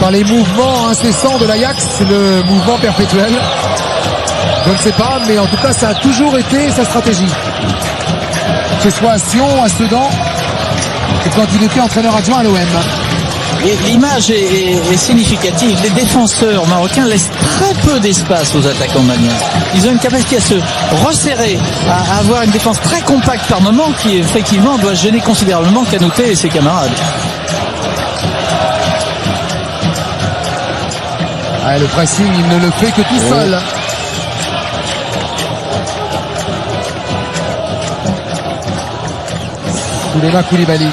par les mouvements incessants de l'Ajax, le mouvement perpétuel. Je ne sais pas, mais en tout cas, ça a toujours été sa stratégie. Que ce soit à Sion, à Sedan, et quand il était entraîneur adjoint à l'OM. Et l'image est significative. Les défenseurs marocains laissent très peu d'espace aux attaquants maliens. Ils ont une capacité à se resserrer, à avoir une défense très compacte par moment qui effectivement doit gêner considérablement Kanouté et ses camarades. Ah, le pressing, il ne le fait que tout seul. Souleymane Koulibaly.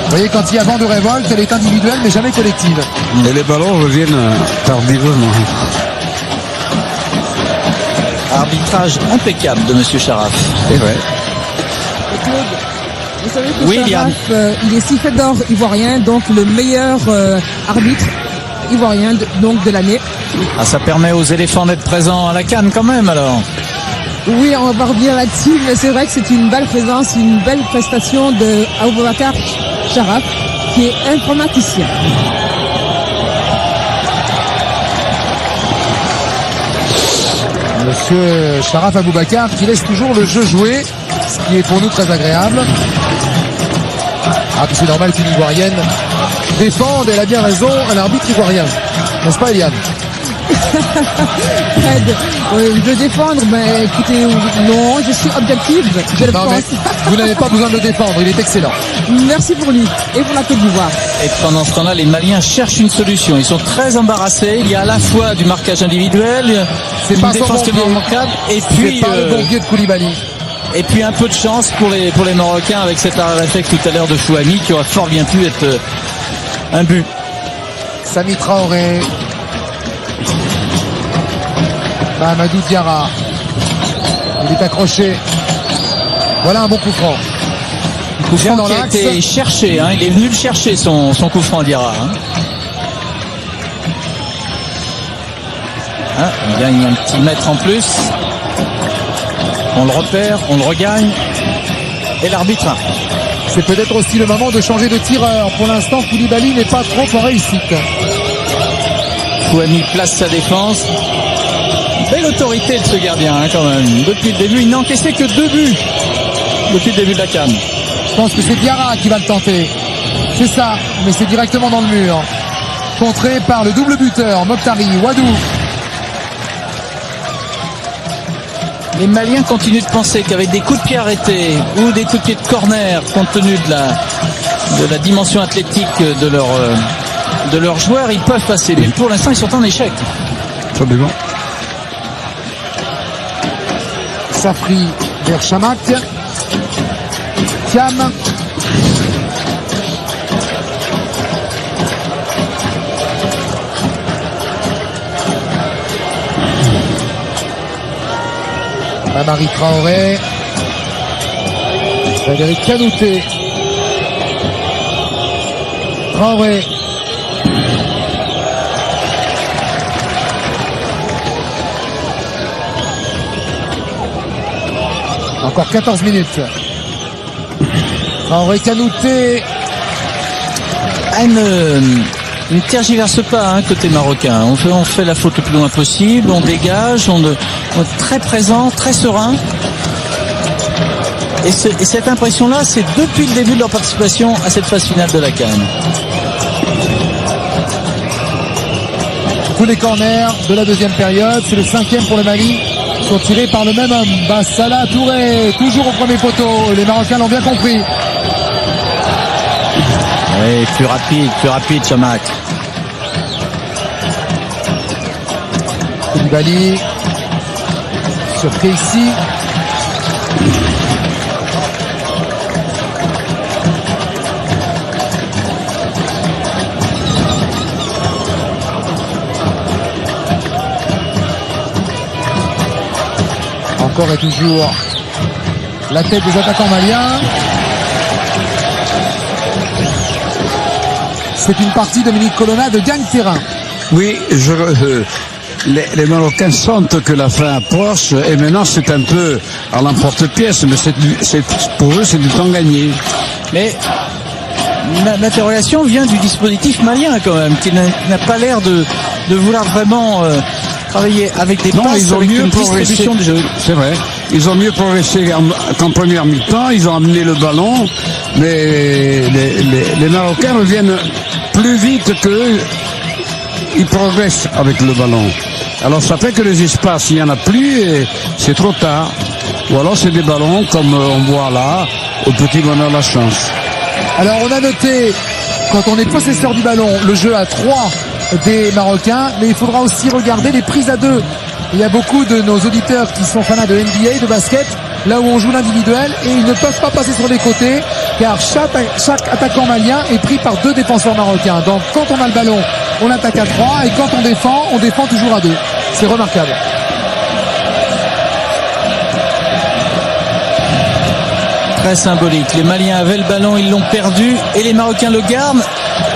Vous voyez, quand il y a vent de révolte, elle est individuelle mais jamais collective. Et les ballons reviennent tardivement. Arbitrage impeccable de Monsieur Charaf. C'est vrai. Vous savez que Oui, Liane. Charaf, il est sifflet d'or ivoirien, donc le meilleur arbitre ivoirien donc de l'année. Ah, ça permet aux éléphants d'être présents à la CAN quand même alors. Oui, on va revenir là-dessus, mais c'est vrai que c'est une belle présence, une belle prestation de Aboubacar Charaf, qui est informaticien. Monsieur Charaf Aboubacar qui laisse toujours le jeu jouer, ce qui est pour nous très agréable. Ah, puis c'est normal qu'une Ivoirienne défende, elle a bien raison, un arbitre ivoirien. N'est-ce pas, Eliane? Fred, de défendre, mais écoutez, non, je suis objective, je le Non, mais pense. vous n'avez pas besoin de le défendre, il est excellent. Merci pour lui et pour la Côte d'Ivoire. Et pendant ce temps-là, les Maliens cherchent une solution. Ils sont très embarrassés. Il y a à la fois du marquage individuel, C'est une pas son défense bon qui est pied. remarquable, et C'est puis pas le bon pied de Koulibaly. et puis un peu de chance pour les Marocains avec cet arrêt réflexe tout à l'heure de Fouami qui aurait fort bien pu être un but. Sami Traoré. Mamadou Diarra. Il est accroché. Voilà un bon coup franc. Coup franc dans Qui a l'axe. été cherché, hein. Il est venu le chercher son coup franc Diarra. Hein. Ah, il gagne un petit mètre en plus. On le repère, on le regagne. Et l'arbitre. C'est peut-être aussi le moment de changer de tireur. Pour l'instant, Koulibaly n'est pas trop en réussite. Fouami place sa défense. Belle autorité de ce gardien hein, quand même. Depuis le début, il n'a encaissé que 2 buts. Depuis le début de la CAN. Je pense que c'est Diarra qui va le tenter. C'est ça, mais c'est directement dans le mur. Contré par le double buteur, Mokhtari, Wadou. Les Maliens continuent de penser qu'avec des coups de pied arrêtés ou des coups de pied de corner, compte tenu de la dimension athlétique de leurs joueurs, ils peuvent passer. Mais pour l'instant, ils sont en échec. Absolument. Safri vers Chamak. Thiam. Marie Traoré. Frédéric Kanouté. Traoré. Encore 14 minutes. Traoré, Kanouté. Ne tergiverse pas hein, côté marocain. On fait la faute le plus loin possible, on dégage, on est très présent, très serein. Et cette impression-là, c'est depuis le début de leur participation à cette phase finale de la CAN. Tous les corners de la deuxième période, c'est le 5e pour le Mali, sont tirés par le même homme, Bassala Touré, toujours au premier poteau. Les Marocains l'ont bien compris. Oui, plus rapide, Chamak. Koulibaly sur Casey. Encore et toujours la tête des attaquants maliens. C'est une partie, Dominique Colonna, de gagne-terrain. Oui, les Marocains sentent que la fin approche et maintenant c'est un peu à l'emporte-pièce, mais pour eux c'est du temps gagné. Mais l'interrogation vient du dispositif malien quand même, qui n'a pas l'air de vouloir vraiment travailler avec des passes, ils ont avec mieux une progressé. distribution du jeu. C'est vrai. Ils ont mieux progressé qu'en première mi-temps. Ils ont amené le ballon, mais les Marocains reviennent plus vite qu'eux. Ils progressent avec le ballon. Alors ça fait que les espaces, il n'y en a plus et c'est trop tard. Ou alors c'est des ballons comme on voit là, au petit bonheur la chance. Alors on a noté, quand on est possesseur du ballon, le jeu à 3 des Marocains, mais il faudra aussi regarder les prises à 2. Il y a beaucoup de nos auditeurs qui sont fans de NBA, de basket, là où on joue l'individuel, et ils ne peuvent pas passer sur les côtés, car chaque attaquant malien est pris par 2 défenseurs marocains. Donc quand on a le ballon, on attaque à 3, et quand on défend toujours à 2. C'est remarquable. Très symbolique. Les Maliens avaient le ballon, ils l'ont perdu et les Marocains le gardent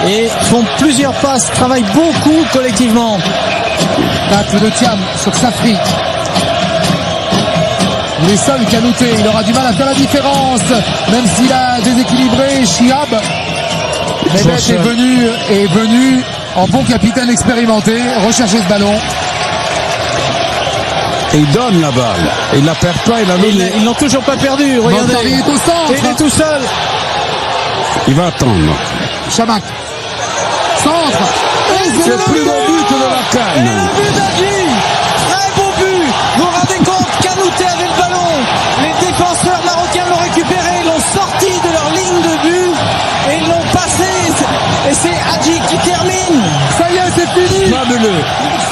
et font plusieurs passes, travaillent beaucoup collectivement. Tacle de Thiam sur Safri. Il est seul, Kanouté, il aura du mal à faire la différence, même s'il a déséquilibré Chiab. Mehmet est venu en bon capitaine expérimenté, rechercher ce ballon. Et il donne la balle. Il la perd pas, il la donne. Ils n'ont toujours pas perdu, regardez. Montari est au centre. Et il est tout seul. Il va attendre. Chamak. Centre. C'est le plus beau but de la Et CAN. le but d'Adji. Très beau but. Vous vous rendez compte, Kanouté avait le ballon. Les défenseurs marocains l'ont récupéré, l'ont sorti de leur ligne de but et ils l'ont passé. Et c'est Adji qui termine. Ça y est, c'est fini. Fabuleux.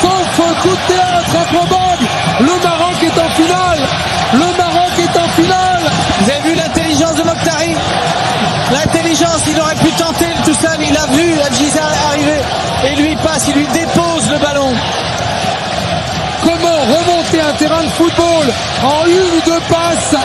Sauf coup de théâtre improbable. Le Maroc est en finale. Le Maroc est en finale. Vous avez vu l'intelligence de Mokhtar? L'intelligence, il aurait pu tenter le tout seul. Il a vu Adjiza arriver et lui passe, il lui dépose le ballon. Comment remonter un terrain de football en 1 ou 2 passes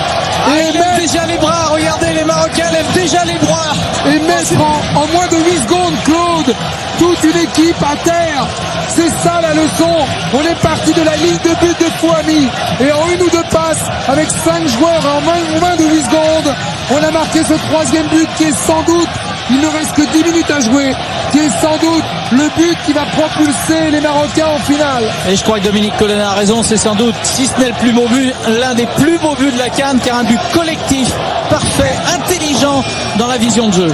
Il lève déjà les bras, regardez, les Marocains lèvent déjà les bras. et mettre en moins de 8 secondes, Claude, toute une équipe à terre. C'est ça la leçon. On est parti de la ligne de but de Fouami et en 1 ou 2 passes avec 5 joueurs en moins de 8 secondes, on a marqué ce 3e but qui est sans doute, il ne reste que 10 minutes à jouer, qui est sans doute le but qui va propulser les Marocains en finale. Et je crois que Dominique Colonna a raison, c'est sans doute, si ce n'est le plus beau but, l'un des plus beaux buts de la CAN, car un but collectif, parfait, intelligent dans la vision de jeu.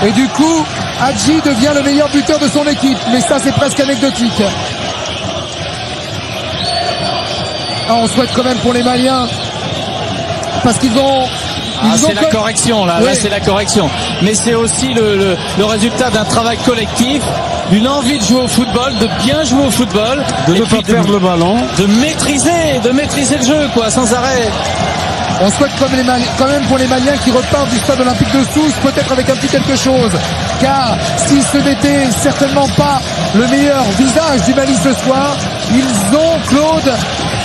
Et du coup, Hadji devient le meilleur buteur de son équipe, mais ça c'est presque anecdotique. On souhaite quand même pour les Maliens, parce qu'ils ont... c'est la correction, là c'est la correction. Mais c'est aussi le résultat d'un travail collectif, d'une envie de jouer au football, de bien jouer au football, De ne pas perdre le ballon. de maîtriser le jeu, quoi, sans arrêt. On souhaite quand même pour les Maliens qui repartent du stade olympique de Sousse, peut-être avec un petit quelque chose. Car si ce n'était certainement pas le meilleur visage du Mali ce soir, ils ont, Claude,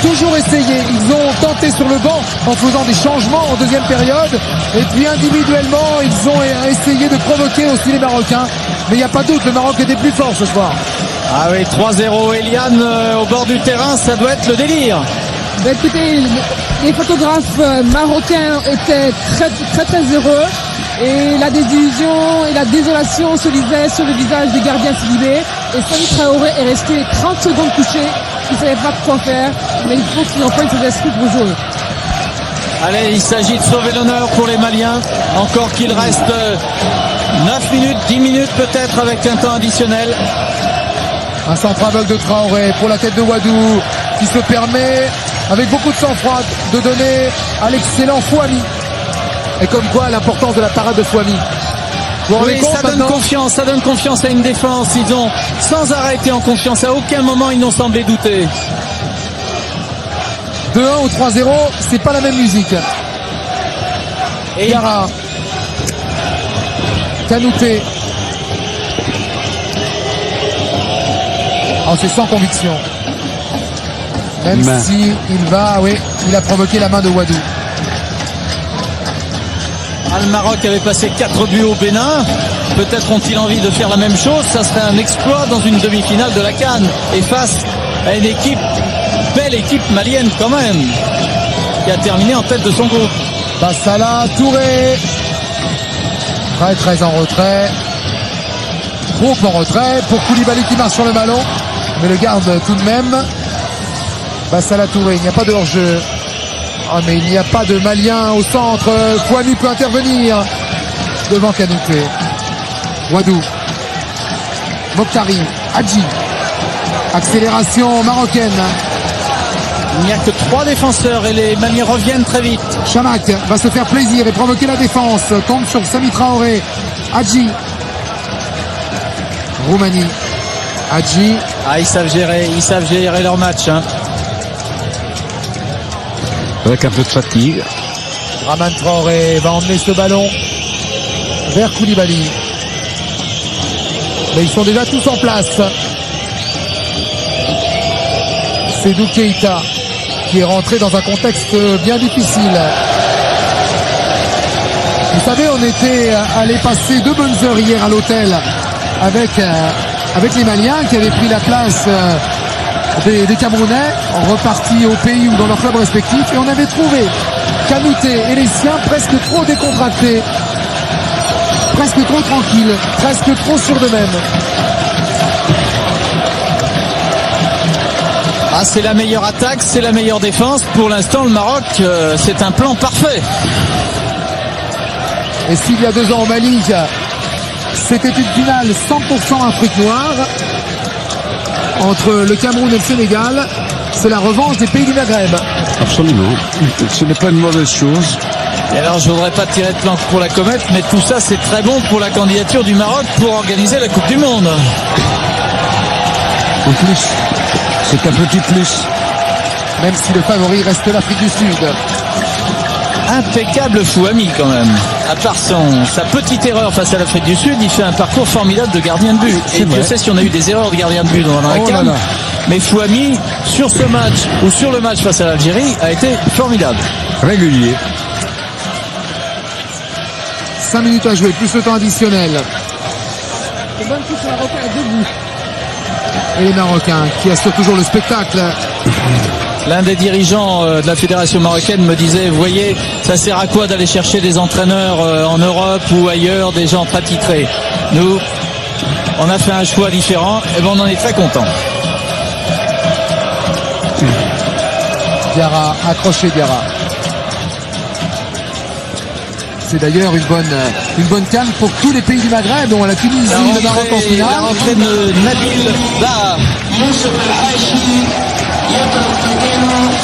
toujours essayé. Ils ont tenté sur le banc en faisant des changements en 2e période. Et puis individuellement, ils ont essayé de provoquer aussi les Marocains. Mais il n'y a pas de doute, le Maroc était plus fort ce soir. Ah oui, 3-0, Eliane au bord du terrain, ça doit être le délire. Écoutez, les photographes marocains étaient très heureux et la désillusion et la désolation se lisaient sur le visage des gardiens Sidibé. Et Sami Traoré est resté 30 secondes couché, il ne savait pas quoi faire, mais il faut qu'il reprenne ses esprits pour jouer. Allez, il s'agit de sauver l'honneur pour les Maliens, encore qu'il reste 9 minutes, 10 minutes peut-être avec un temps additionnel. Un centre aveugle de Traoré pour la tête de Wadou qui se permet, avec beaucoup de sang-froid, de donner à l'excellent Fouami. Et comme quoi l'importance de la parade de Fouami. Oui, ça donne confiance à une défense. Ils ont sans arrêt été en confiance. À aucun moment ils n'ont semblé douter. 2-1 ou 3-0, c'est pas la même musique. Et Yara. Kanouté. Oh, c'est sans conviction. Même si il a provoqué la main de Wadou. le Maroc avait passé 4 buts au Bénin. Peut-être ont-ils envie de faire la même chose. Ça serait un exploit dans une demi-finale de la CAN. Et face à une équipe, belle équipe malienne quand même, qui a terminé en tête de son groupe. Bassala Touré. Très en retrait. Trop en retrait pour Koulibaly qui marche sur le ballon. Mais le garde tout de même. Bassala Touré, il n'y a pas de hors-jeu. Ah, mais il n'y a pas de Malien au centre. Fouani peut intervenir devant Kanouté. Wadou. Mokhtari. Hadji. Accélération marocaine. Il n'y a que 3 défenseurs et les Maliens reviennent très vite. Chamakh va se faire plaisir et provoquer la défense. Tombe sur Sami Traoré. Hadji. Roumanie. Hadji. Ah, ils savent gérer leur match. Hein. Avec un peu de fatigue. Raman Traoré va emmener ce ballon vers Koulibaly. Mais ils sont déjà tous en place. C'est Dou Keïta qui est rentré dans un contexte bien difficile. Vous savez, on était allé passer 2 bonnes heures hier à l'hôtel avec les Maliens qui avaient pris la place des Camerounais, repartis au pays ou dans leur club respectif, et on avait trouvé Kanouté et les siens presque trop décontractés, presque trop tranquilles, presque trop sûrs d'eux-mêmes. Ah, c'est la meilleure attaque, c'est la meilleure défense. Pour l'instant, le Maroc, c'est un plan parfait. Et s'il y a 2 ans au Mali, c'était une finale 100% Afrique noire entre le Cameroun et le Sénégal, c'est la revanche des pays du Maghreb. Absolument. Ce n'est pas une mauvaise chose. Et alors, je voudrais pas tirer de planche pour la comète, mais tout ça, c'est très bon pour la candidature du Maroc pour organiser la Coupe du Monde. En plus, c'est un petit plus. Même si le favori reste l'Afrique du Sud. Impeccable Fouami quand même. À part sa petite erreur face à l'Afrique du Sud, il fait un parcours formidable de gardien de but. Et Dieu sait si on a eu des erreurs de gardien de but dans la CAN. Mais Fouami, sur ce match ou sur le match face à l'Algérie, a été formidable. Régulier. 5 minutes à jouer, plus le temps additionnel. C'est bonne touche marocain à 2 buts. Et les Marocains qui assurent toujours le spectacle. L'un des dirigeants de la fédération marocaine me disait, vous voyez, ça sert à quoi d'aller chercher des entraîneurs en Europe ou ailleurs, des gens très titrés. Nous, on a fait un choix différent et ben on en est très contents. Diarra, accroché Diarra. C'est d'ailleurs une bonne canne pour tous les pays du Maghreb, dont la Tunisie, le Maroc en finale. La rentrée de Nabil Baha,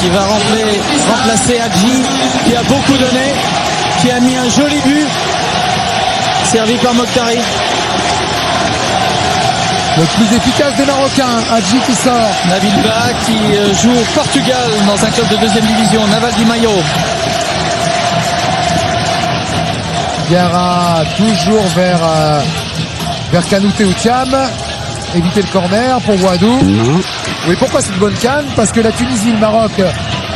qui va remplacer Hadji, qui a beaucoup donné, qui a mis un joli but, servi par Mokhtari. Le plus efficace des Marocains, Hadji qui sort. Nabil Baha qui joue au Portugal dans un club de 2e division, Naval di Maio. Diarra toujours vers Kanouté ou Thiam. Éviter le corner pour Wadou. Oui, pourquoi cette bonne canne? Parce que la Tunisie et le Maroc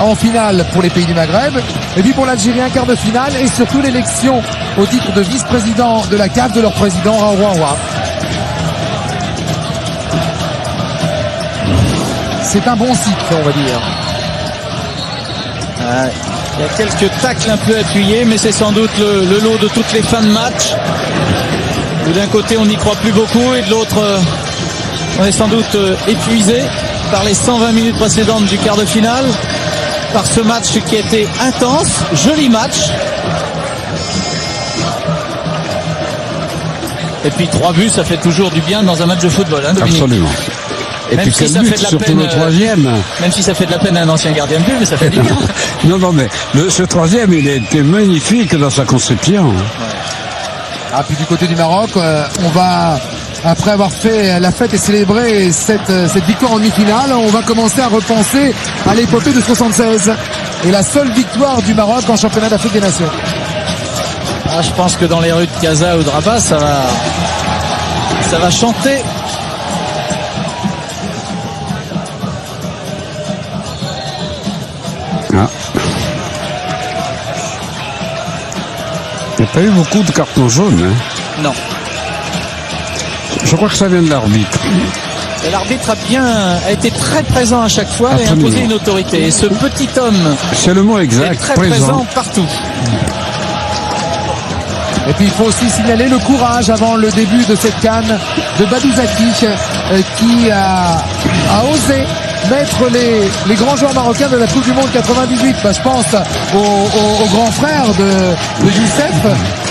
en finale pour les pays du Maghreb. Et puis pour l'Algérie, un quart de finale. Et surtout l'élection au titre de vice-président de la CAF de leur président, Raoua. C'est un bon cycle, on va dire. Il y a quelques tacles un peu appuyés, mais c'est sans doute le lot de toutes les fins de match. Où d'un côté on n'y croit plus beaucoup et de l'autre on est sans doute épuisé par les 120 minutes précédentes du quart de finale, par ce match qui a été intense, joli match. Et puis 3 buts, ça fait toujours du bien dans un match de football, hein, Dominique. Absolument. Et même puis si ça but, fait de la surtout peine, le troisième. Même si ça fait de la peine à un ancien gardien de but, mais ça fait du bien. Non, mais ce troisième, il était magnifique dans sa conception. Ah, puis du côté du Maroc, on va, après avoir fait la fête et célébré cette victoire en demi-finale, on va commencer à repenser à l'épopée de 76 et la seule victoire du Maroc en championnat d'Afrique des Nations. Ah, je pense que dans les rues de Casa ou de Rabat, ça va chanter. Ah. Il n'y a pas eu beaucoup de cartons jaunes. Hein. Non. Je crois que ça vient de l'arbitre. Et l'arbitre a été très présent à chaque fois et Absolument. imposé une autorité. Et ce petit homme C'est le mot est exact, très présent partout. Et puis il faut aussi signaler le courage avant le début de cette CAN de Badou Zaki qui a osé mettre les grands joueurs marocains de la Coupe du Monde 98. Je pense au grand frère de Youssef,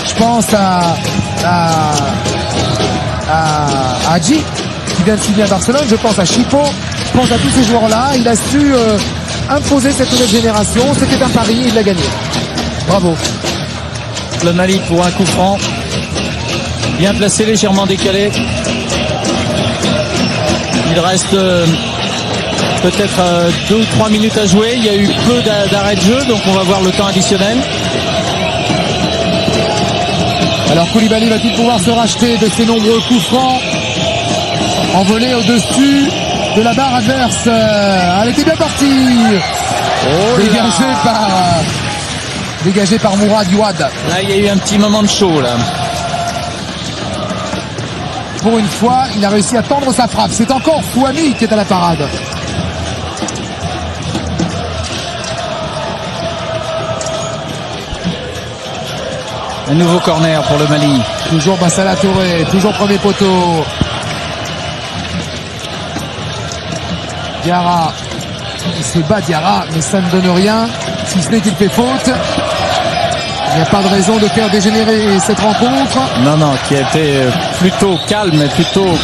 je pense à Hadji qui vient de signer à Barcelone, je pense à Chipo, je pense à tous ces joueurs-là. Il a su imposer cette nouvelle génération. C'était un pari, il l'a gagné. Bravo. Le Mali pour un coup franc. Bien placé, légèrement décalé. Il reste peut-être 2 ou 3 minutes à jouer. Il y a eu peu d'arrêts de jeu, donc on va voir le temps additionnel. Alors Koulibaly va-t-il pouvoir se racheter de ses nombreux coups francs envolés au-dessus de la barre adverse? Elle était bien partie. Dégagé par Mourad Youad. Là, il y a eu un petit moment de chaud, là. Pour une fois, il a réussi à tendre sa frappe. C'est encore Fouami qui est à la parade. Un nouveau corner pour le Mali. Toujours Bassala Touré, toujours premier poteau. Diarra, il se bat Diarra, mais ça ne donne rien, si ce n'est qu'il fait faute. Il n'y a pas de raison de faire dégénérer cette rencontre. Non, qui a été plutôt calme et plutôt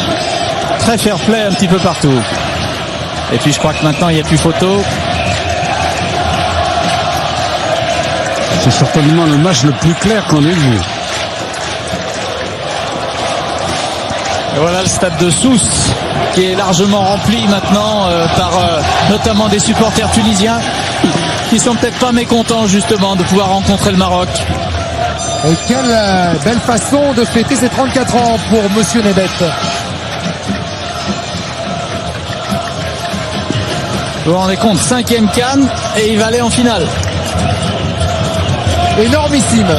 très fair play un petit peu partout. Et puis je crois que maintenant il n'y a plus photo. C'est certainement le match le plus clair qu'on ait vu. Et voilà le stade de Sousse qui est largement rempli maintenant par notamment des supporters tunisiens qui sont peut-être pas mécontents justement de pouvoir rencontrer le Maroc. Et quelle belle façon de fêter ses 34 ans pour Monsieur Nebet. Vous vous rendez compte, 5e CAN et il va aller en finale. Énormissime.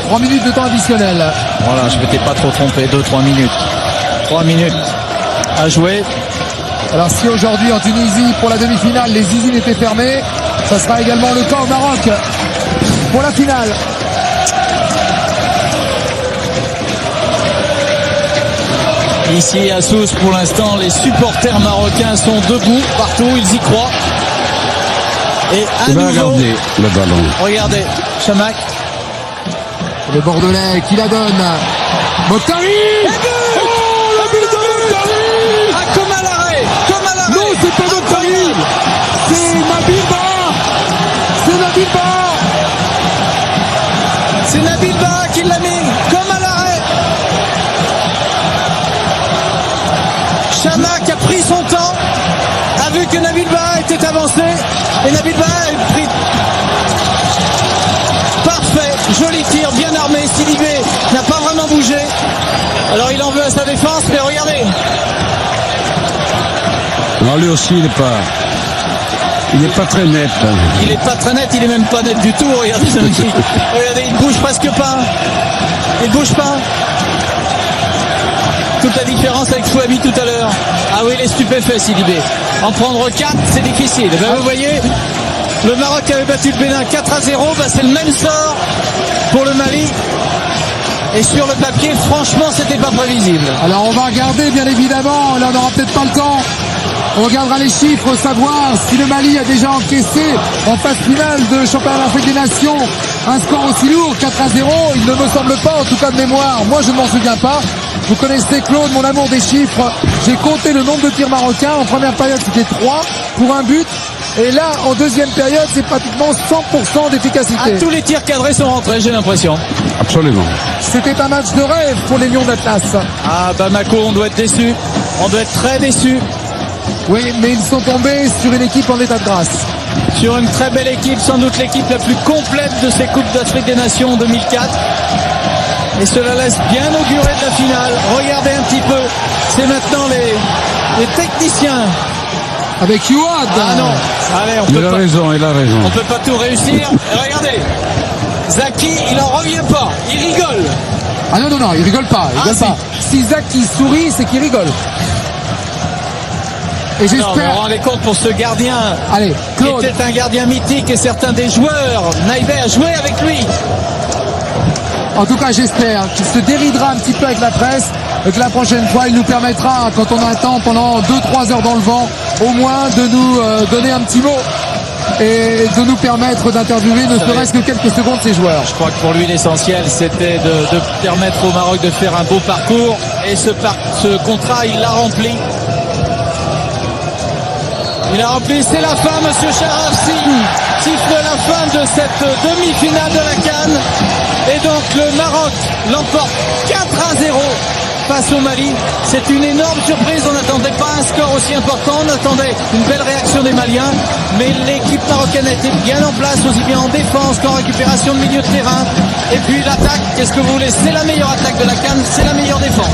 3 minutes de temps additionnel. Voilà, je m'étais pas trop trompé, 2-3 minutes. 3 minutes à jouer. Alors si aujourd'hui en Tunisie pour la demi-finale les usines étaient fermées, ça sera également le cas au Maroc pour la finale. Ici à Sousse pour l'instant les supporters marocains sont debout partout, ils y croient. Et à nouveau, regardez le ballon. Regardez, Chamakh. Le Bordelais qui la donne. Mokhtar. Ah, comme à l'arrêt. Non, c'est pas Mokhtar. C'est Nabil Ba. C'est Nabil Ba qui l'a mis comme à l'arrêt. Chamakh a pris son temps, a vu que Nabil Ba était avancé et Nabil Ba a pris. Parfait, joli tir, bien armé. Sidibé n'a pas vraiment bougé. Alors il en veut à sa défense, mais regardez. Non, lui aussi, il n'est pas très net. Il est pas très net, il est même pas net du tout. Regardez, regardez, il bouge presque pas. Il bouge pas. Toute la différence avec Fouami tout à l'heure. Ah oui, il est stupéfait, Sidibé. En prendre 4, c'est difficile. Ben, vous voyez, le Maroc avait battu le Bénin 4-0. Ben, c'est le même sort pour le Mali. Et sur le papier, franchement, c'était pas prévisible. Alors on va regarder bien évidemment, là on n'aura peut-être pas le temps. On regardera les chiffres, savoir si le Mali a déjà encaissé en phase finale de championnat d'Afrique des Nations un score aussi lourd, 4-0. Il ne me semble pas, en tout cas de mémoire. Moi je ne m'en souviens pas. Vous connaissez Claude, mon amour des chiffres. J'ai compté le nombre de tirs marocains. En première période c'était 3 pour un but. Et là, en deuxième période, c'est pratiquement 100% d'efficacité. Ah, tous les tirs cadrés sont rentrés, j'ai l'impression. Absolument. C'était un match de rêve pour les Lions d'Atlas. Ah, Bamako, on doit être déçus. On doit être très déçus. Oui, mais ils sont tombés sur une équipe en état de grâce. Sur une très belle équipe, sans doute l'équipe la plus complète de ces Coupes d'Afrique des Nations en 2004. Et cela laisse bien augurer de la finale. Regardez un petit peu. C'est maintenant les techniciens. Avec Youad. Ah non. Allez, on Il a raison. On peut pas tout réussir. Et regardez. Zaki, il en revient pas. Il rigole. Ah non, il rigole pas. Ah, Si Zaki sourit, c'est qu'il rigole. Et Non, vous vous j'espère... rendez compte pour ce gardien Allez, qui Claude, était un gardien mythique et certains des joueurs, Naïbé a joué avec lui. en tout cas j'espère qu'il se déridera un petit peu avec la presse et que la prochaine fois il nous permettra, quand on attend pendant 2-3 heures dans le vent, au moins de nous donner un petit mot et de nous permettre d'interviewer ne serait-ce que quelques secondes ces joueurs. Je crois que pour lui l'essentiel c'était de permettre au Maroc de faire un beau parcours et ce contrat il l'a rempli. Il a rempli, c'est la fin, monsieur Charaf siffle la fin de cette demi-finale de la CAN. Et donc le Maroc l'emporte 4-0 face au Mali. C'est une énorme surprise, on n'attendait pas un score aussi important, on attendait une belle réaction des Maliens. Mais l'équipe marocaine a été bien en place, aussi bien en défense qu'en récupération de milieu de terrain. Et puis l'attaque, qu'est-ce que vous voulez? C'est la meilleure attaque de la CAN, c'est la meilleure défense.